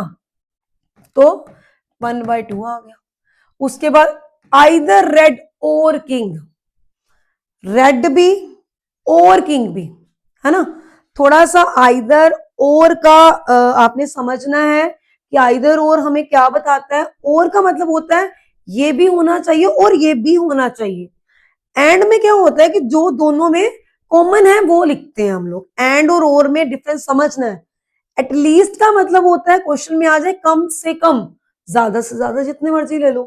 तो 1/2 आ गया। उसके बाद आइदर रेड और किंग, रेड भी और किंग भी, है ना। थोड़ा सा आइदर और का आपने समझना है कि आइदर और हमें क्या बताता है, और का मतलब होता है ये भी होना चाहिए और ये भी होना चाहिए। एंड में क्या होता है कि जो दोनों में कॉमन है वो लिखते हैं हम लोग, एंड और में डिफरेंस समझना है। एटलीस्ट का मतलब होता है क्वेश्चन में आ जाए कम से कम, ज्यादा से ज्यादा जितने मर्जी ले लो।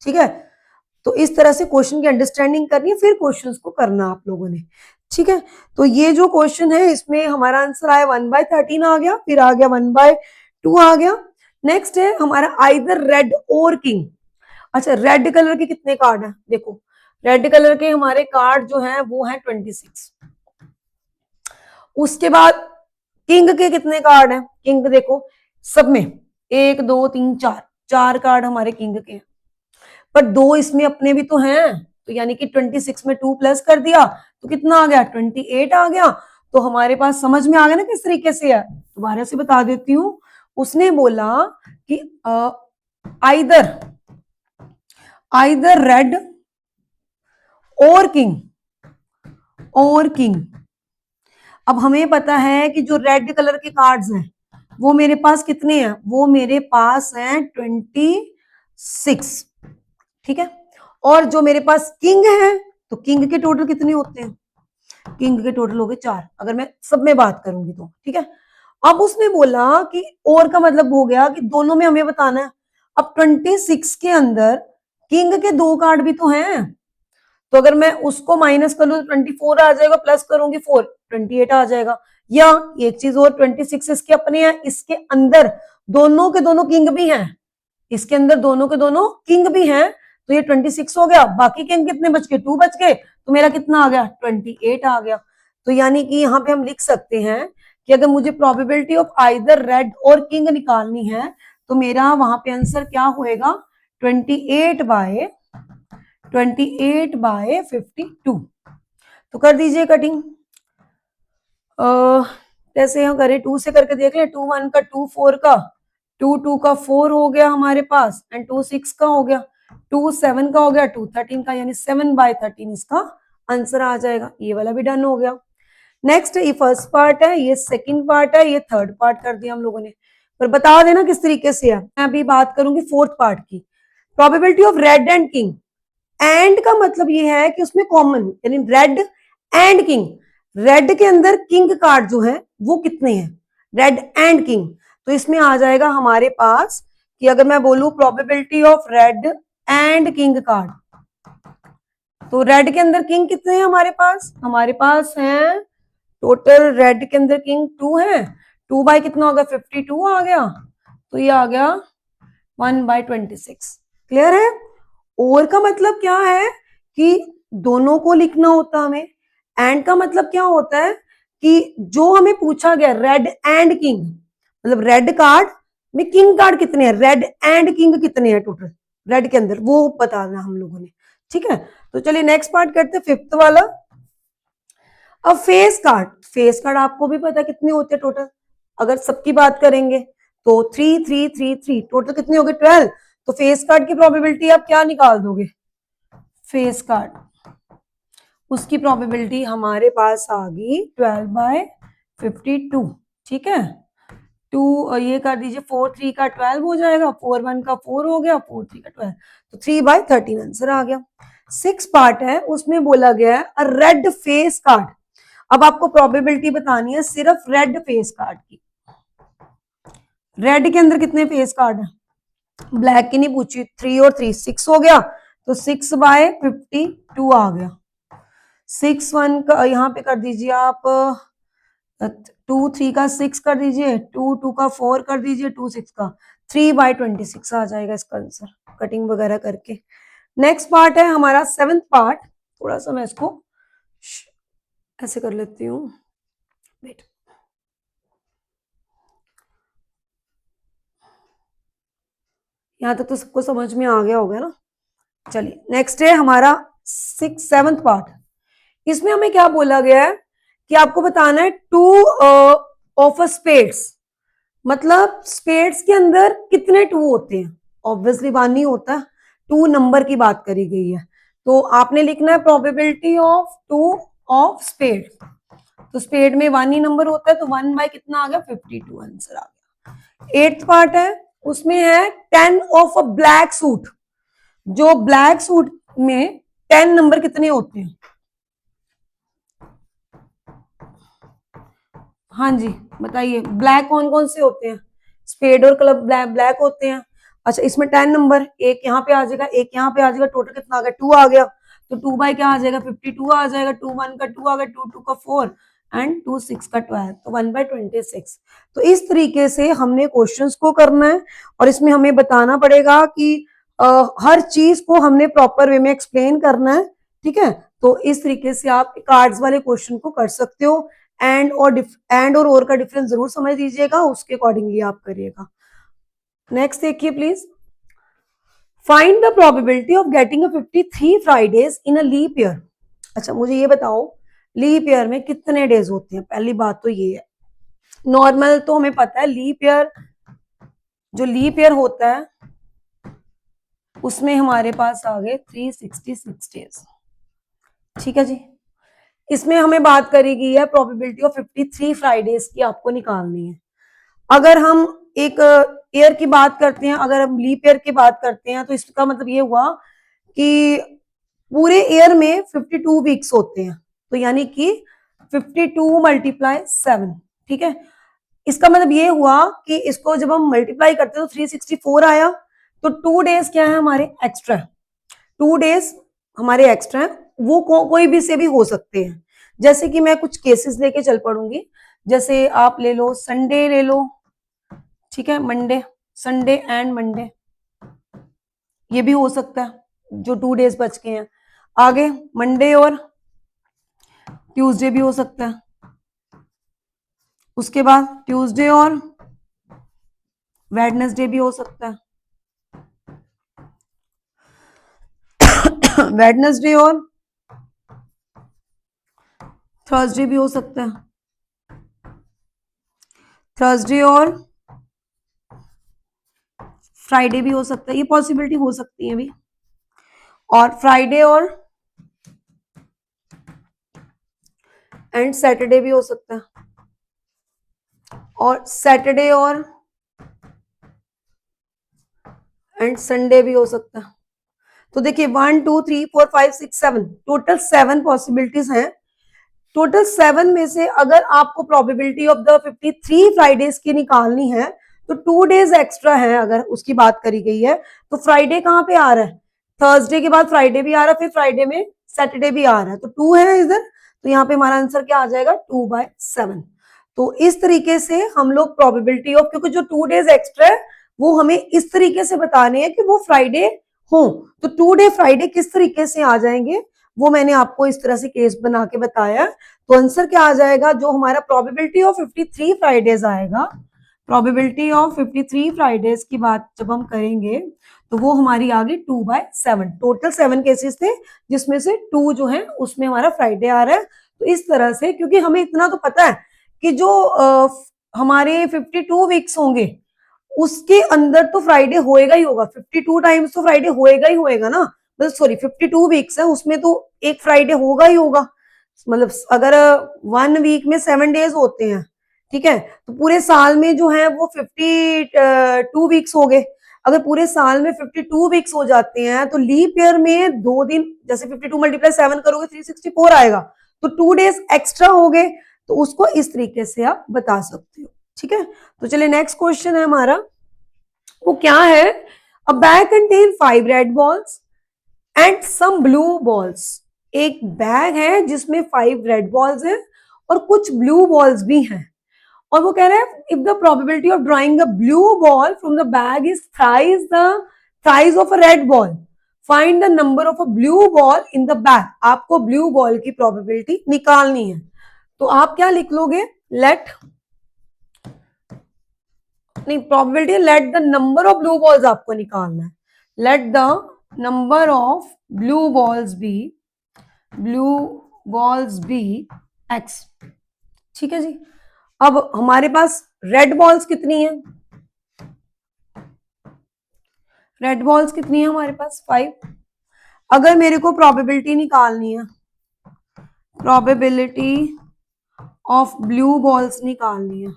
ठीक है, तो इस तरह से क्वेश्चन की अंडरस्टैंडिंग करनी है, फिर क्वेश्चंस को करना आप लोगों ने। ठीक है, तो ये जो क्वेश्चन है इसमें हमारा आंसर आया 1/13 आ गया, फिर आ गया 1/2 आ गया। नेक्स्ट है हमारा आइदर रेड और किंग। अच्छा, रेड कलर के कितने कार्ड हैं, देखो रेड कलर के हमारे कार्ड जो हैं वो हैं 26। उसके बाद किंग के कितने कार्ड हैं, किंग देखो सब में 1 2 3 4, 4 कार्ड हमारे किंग के हैं, पर 2 इसमें अपने भी तो हैं, तो यानी कि 26 में 2 प्लस कर दिया तो कितना आ गया, 28 आ गया। तो हमारे पास समझ में आ गया ना किस तरीके से है, दोबारा से बता देती हूँ। उसने बोला कि आइदर आइदर रेड और किंग, और किंग। अब हमें पता है कि जो रेड कलर के कार्ड्स हैं वो मेरे पास कितने हैं, वो मेरे पास हैं 26। ठीक है, और जो मेरे पास किंग है, तो किंग के टोटल कितने होते हैं, किंग के टोटल हो गए 4, अगर मैं सब में बात करूंगी तो। ठीक है, अब उसने बोला कि और का मतलब हो गया कि दोनों में हमें बताना है। अब 26 के अंदर किंग के 2 कार्ड भी तो हैं, तो अगर मैं उसको माइनस कर लूं तो 24 आ जाएगा, प्लस करूंगी 4 28 आ जाएगा। या एक चीज और, 26 इसके अपने हैं, इसके अंदर दोनों के दोनों किंग भी हैं, इसके अंदर दोनों के दोनों किंग भी हैं, तो ये 26 हो गया। बाकी किंग कितने बच गए, 2 बच गए, तो मेरा कितना आ गया, 28 आ गया। तो यानी कि यहाँ पे हम लिख सकते हैं कि अगर मुझे प्रोबेबिलिटी ऑफ आइदर रेड और किंग निकालनी है तो मेरा वहां पे आंसर क्या होएगा, 28/52। तो कर दीजिए कटिंग। कैसे हम करें, 2 से करके देख लें। 2 1 का, 2 4 का, 2 2 का 4 हो गया हमारे पास, एंड 2 6 का हो गया, 2 7 का हो गया, 2 13 का, यानी 7/13 इसका आंसर आ जाएगा। ये वाला भी डन हो गया। नेक्स्ट, ये फर्स्ट पार्ट है, ये सेकंड पार्ट है, ये थर्ड पार्ट कर दिया हम लोगों ने। पर बता देना किस तरीके से है। मैं अभी बात करूंगी फोर्थ पार्ट की। Probability of red and king. And का मतलब ये है कि उसमें कॉमन, यानी रेड एंड किंग, रेड के अंदर किंग कार्ड जो है वो कितने हैं, रेड एंड किंग। तो इसमें आ जाएगा हमारे पास कि अगर मैं बोलूं probability of red and king card, तो रेड के अंदर किंग कितने हैं हमारे पास हैं टोटल, रेड के अंदर किंग 2 है, 2 बाय कितना होगा, 52 आ गया, तो ये आ गया 1/26। क्लियर है। और का मतलब क्या है कि दोनों को लिखना होता हमें। एंड का मतलब क्या होता है कि जो हमें पूछा गया रेड एंड किंग, मतलब रेड कार्ड में किंग कार्ड कितने हैं, रेड एंड किंग कितने हैं टोटल रेड के अंदर, वो बताना हम लोगों ने। ठीक है, तो चलिए नेक्स्ट पार्ट करते हैं, फिफ्थ वाला। अब फेस कार्ड आपको भी पता कितने होते हैं टोटल, अगर सबकी बात करेंगे तो 3 3 3 3 टोटल कितने हो गए, 12। तो फेस कार्ड की प्रोबेबिलिटी आप क्या निकाल दोगे, फेस कार्ड, उसकी प्रोबेबिलिटी हमारे पास आ गई 12/52। ठीक है, 2 ये कर दीजिए, 4 3 का 12 हो जाएगा, 4 1 का 4 हो गया, 4 3 का 12, तो 3/13 आंसर आ गया। 6 पार्ट है, उसमें बोला गया है अ रेड फेस कार्ड। अब आपको प्रोबेबिलिटी बतानी है सिर्फ रेड फेस कार्ड की। रेड के अंदर कितने फेस कार्ड है, ब्लैक की नहीं पूछी, 3 और 3 6 हो गया, तो 6/52 आ गया। 6 1 का यहाँ पे कर दीजिए आप, 2 3 का 6 कर दीजिए, 2 2 का 4 कर दीजिए, 2 6 का 3/26 आ जाएगा इसका आंसर, कटिंग वगैरह करके। नेक्स्ट पार्ट है हमारा सेवेंथ पार्ट। थोड़ा सा मैं इसको ऐसे कर लेती हूँ, वेट। यहाँ तक तो सबको समझ में आ गया होगा ना। चलिए नेक्स्ट है हमारा सेवेंथ पार्ट। इसमें हमें क्या बोला गया है कि आपको बताना है टू ऑफ स्पेड्स, मतलब स्पेड्स के अंदर कितने टू होते हैं। ऑब्वियसली वन ही होता है, टू नंबर की बात करी गई है, तो आपने लिखना है probability of two of spade. तो स्पेड में वन ही नंबर होता है, तो 1 बाय कितना आ गया, 52 आंसर आ गया। एट्थ पार्ट है, उसमें है 10 ऑफ अ ब्लैक सूट। जो ब्लैक सूट में 10 नंबर कितने होते हैं, हाँ जी बताइए, ब्लैक कौन कौन से होते हैं, स्पेड और क्लब ब्लैक ब्लैक होते हैं। अच्छा, इसमें 10 नंबर, एक यहाँ पे आ जाएगा, एक यहाँ पे आ जाएगा, टोटल कितना आ गया, 2 आ गया, तो 2 बाय क्या आ जाएगा, 52 आ जाएगा। 2 1 का 2 आ गया, 2 2 का 4 एंड 2 6 का 12, तो 1/26। तो इस तरीके से हमने क्वेश्चंस को करना है, और इसमें हमें बताना पड़ेगा कि हर चीज को हमने प्रॉपर वे में एक्सप्लेन करना है। ठीक है, तो इस तरीके से आप कार्ड्स वाले क्वेश्चन को कर सकते हो। एंड और का डिफरेंस जरूर समझ लीजिएगा, उसके अकॉर्डिंगली आप करिएगा। नेक्स्ट देखिए please, find the probability of getting a 53 Fridays in a leap year. अच्छा मुझे ये बताओ, लीप ईयर में कितने डेज होते हैं, पहली बात तो ये है। नॉर्मल तो हमें पता है, लीप ईयर, जो लीप ईयर होता है उसमें हमारे पास आ गए 366 डेज। ठीक है जी, इसमें हमें बात करी गई है प्रोबेबिलिटी ऑफ 53 फ्राइडेज की आपको निकालनी है। अगर हम एक ईयर की बात करते हैं, अगर हम लीप ईयर की बात करते हैं, तो इसका मतलब ये हुआ कि पूरे ईयर में 52 वीक्स होते हैं, तो यानी कि 52 × 7। ठीक है, इसका मतलब ये हुआ कि इसको जब हम मल्टीप्लाई करते हैं तो 364 आया, तो 2 डेज क्या है हमारे एक्स्ट्रा, 2 डेज हमारे एक्स्ट्रा है, वो कोई भी से भी हो सकते हैं। जैसे कि मैं कुछ केसेस लेके चल पड़ूंगी, जैसे आप ले लो संडे ले लो, ठीक है, मंडे, संडे एंड मंडे, ये भी हो सकता है जो 2 डेज बच गए हैं। आगे मंडे और ट्यूसडे भी हो सकता है, उसके बाद ट्यूसडे और वेडनेसडे भी हो सकता है, वेडनेसडे और थर्सडे भी हो सकता है, थर्सडे और फ्राइडे भी हो सकता है, ये पॉसिबिलिटी हो सकती है अभी, और फ्राइडे और एंड सैटरडे भी हो सकता है, और सैटरडे और एंड संडे भी हो सकता है। तो देखिए 1 2 3 4 5 6 7 टोटल 7 पॉसिबिलिटीज हैं। टोटल 7 में से अगर आपको प्रोबेबिलिटी ऑफ द 53 फ्राइडेज की निकालनी है तो 2 डेज एक्स्ट्रा है, अगर उसकी बात करी गई है तो फ्राइडे कहाँ पे आ रहा है, थर्सडे के बाद फ्राइडे भी आ रहा है, फिर फ्राइडे में सैटरडे भी आ रहा है, तो 2 है इधर, तो यहाँ पे हमारा आंसर क्या आ जाएगा 2/7। तो इस तरीके से हम लोग प्रोबेबिलिटी ऑफ, क्योंकि जो 2 डेज एक्स्ट्रा है वो हमें इस तरीके से बताने हैं कि वो फ्राइडे हो, तो 2 डे फ्राइडे किस तरीके से आ जाएंगे वो मैंने आपको इस तरह से केस बना के बताया। तो आंसर क्या आ जाएगा, जो हमारा प्रोबेबिलिटी ऑफ 53 फ्राइडेज आएगा, प्रोबेबिलिटी ऑफ 53 फ्राइडेज की बात जब हम करेंगे तो वो हमारी आ गई 2/7। टोटल 7 केसेस थे जिसमें से 2 जो है उसमें हमारा फ्राइडे आ रहा है। तो इस तरह से, क्योंकि हमें इतना तो पता है कि जो हमारे 52 वीक्स होंगे उसके अंदर तो फ्राइडे होएगा ही होगा, 52 टाइम्स तो फ्राइडे होएगा ही होएगा ना, मतलब सॉरी 52 वीक्स है उसमें तो एक फ्राइडे होगा ही होगा। मतलब अगर 1 वीक में 7 डेज होते हैं, ठीक है, तो पूरे साल में जो है वो 52 वीक्स हो गए। अगर पूरे साल में 52 वीक्स हो जाते हैं तो लीप ईयर में 2 दिन, जैसे 52 मल्टीप्लाई 7 करोगे 364 आएगा, तो 2 डेज एक्स्ट्रा हो गए। तो उसको इस तरीके से आप बता सकते हो, ठीक है। तो चलिए नेक्स्ट क्वेश्चन है हमारा, वो क्या है, a bag contain 5 red balls and some blue balls. एक बैग है जिसमें 5 रेड बॉल्स हैं और कुछ ब्लू बॉल्स भी हैं, और वो कह रहा है if the probability of drawing a blue ball from the bag is thrice the size of a red ball, find the number of a blue ball in the bag. आपको ब्लू बॉल की प्रोबेबिलिटी निकालनी है, तो आप क्या लिख लोगे, लेट, नहीं probability, let the number of blue balls आपको निकालना है, let the number of blue balls be x, ठीक है जी। अब हमारे पास रेड बॉल्स कितनी है, रेड बॉल्स कितनी है हमारे पास 5। अगर मेरे को प्रोबेबिलिटी निकालनी है, प्रोबेबिलिटी ऑफ ब्लू बॉल्स निकालनी है,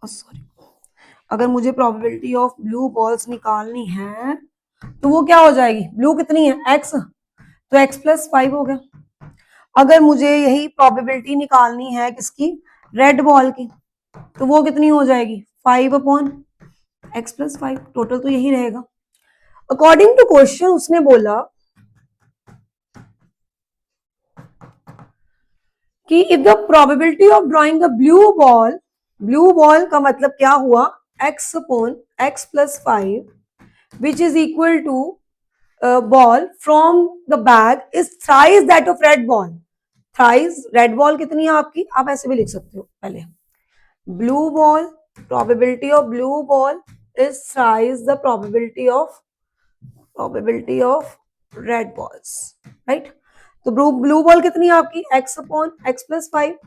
सॉरी, अगर मुझे प्रोबेबिलिटी ऑफ ब्लू बॉल्स निकालनी है तो वो क्या हो जाएगी, ब्लू कितनी है एक्स, तो x+5 हो गया। अगर मुझे यही प्रोबेबिलिटी निकालनी है किसकी, रेड बॉल की, तो वो कितनी हो जाएगी 5/x+5, टोटल तो यही रहेगा। अकॉर्डिंग टू क्वेश्चन उसने बोला कि if the probability of drawing a blue ball का मतलब क्या हुआ, x/x+5 which is equal to ball from the bag is thrice that of red ball. Thrice red ball कितनी है आपकी, आप ऐसे भी लिख सकते हो, पहले blue ball, probability of blue ball is thrice the probability of red balls, right. तो ब्लू बॉल कितनी है आपकी x/x+5,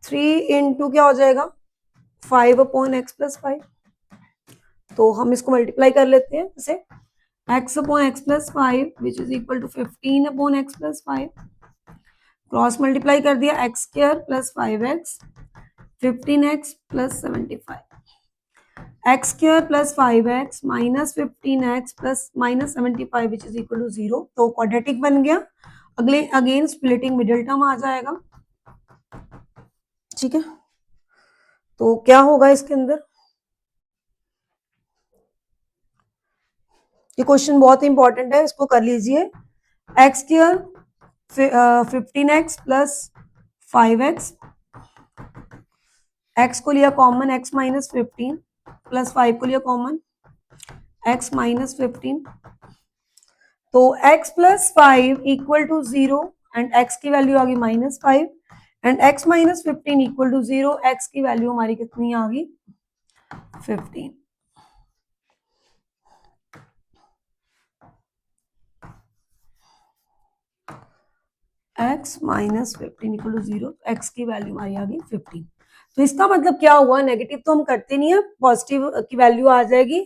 3 इंटू क्या हो जाएगा 5/x+5, तो हम इसको मल्टीप्लाई कर लेते हैं, जैसे x/x+5 which is equal to 15/x+5, cross multiply कर दिया, x² + 5x 15x + 75, x² + 5x - 15x + -75 which is equal to 0, तो क्वाड्रेटिक बन गया। अगले अगेन स्प्लिटिंग मिडिल टर्म आ जाएगा, ठीक है, तो क्या होगा इसके अंदर, ये क्वेश्चन बहुत इंपॉर्टेंट है, इसको कर लीजिए। X square 15x plus 5x, x को लिया कॉमन, x माइनस 15 प्लस 5 को लिया कॉमन, x माइनस 15, तो x plus 5 equal to 0 and x की वैल्यू आ गई -5 and x minus 15 equal to 0, x की वैल्यू हमारी कितनी आ गई 15। x minus 15 equal to 0, x की वैल्यू हमारी आ गई 15। तो इसका मतलब क्या हुआ, नेगेटिव तो हम करते नहीं है, पॉजिटिव की वैल्यू आ जाएगी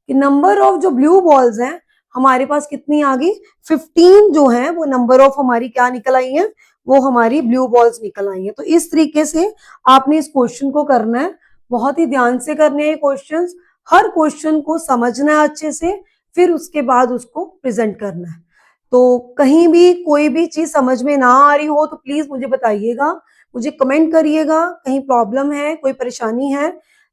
कि नंबर ऑफ जो ब्लू बॉल्स हैं हमारे पास कितनी आ गई 15, जो है वो नंबर ऑफ हमारी क्या निकल आई है, वो हमारी ब्लू बॉल्स निकल आई है। तो इस तरीके से आपने इस क्वेश्चन को करना है, बहुत ही ध्यान से करने हैं क्वेश्चन, हर क्वेश्चन को समझना है अच्छे से, फिर उसके बाद उसको प्रेजेंट करना है। तो कहीं भी कोई भी चीज समझ में ना आ रही हो तो प्लीज मुझे बताइएगा, मुझे कमेंट करिएगा, कहीं प्रॉब्लम है, कोई परेशानी है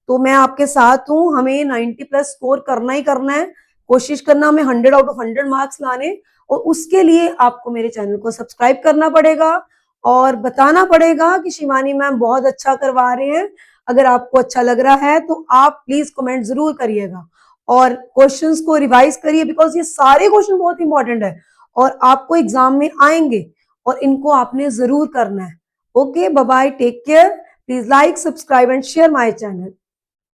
तो मैं आपके साथ हूँ। हमें 90 प्लस स्कोर करना ही करना है, कोशिश करना हमें 100 आउट ऑफ 100 मार्क्स लाने, और उसके लिए आपको मेरे चैनल को सब्सक्राइब करना पड़ेगा और बताना पड़ेगा कि शिवानी मैम बहुत अच्छा करवा रहे हैं। अगर आपको अच्छा लग रहा है तो आप प्लीज कमेंट जरूर करिएगा और क्वेश्चंस को रिवाइज करिए, बिकॉज ये सारे क्वेश्चन बहुत इंपॉर्टेंट है और आपको एग्जाम में आएंगे और इनको आपने जरूर करना है। Okay, bye bye, take care, please like, subscribe and share my channel.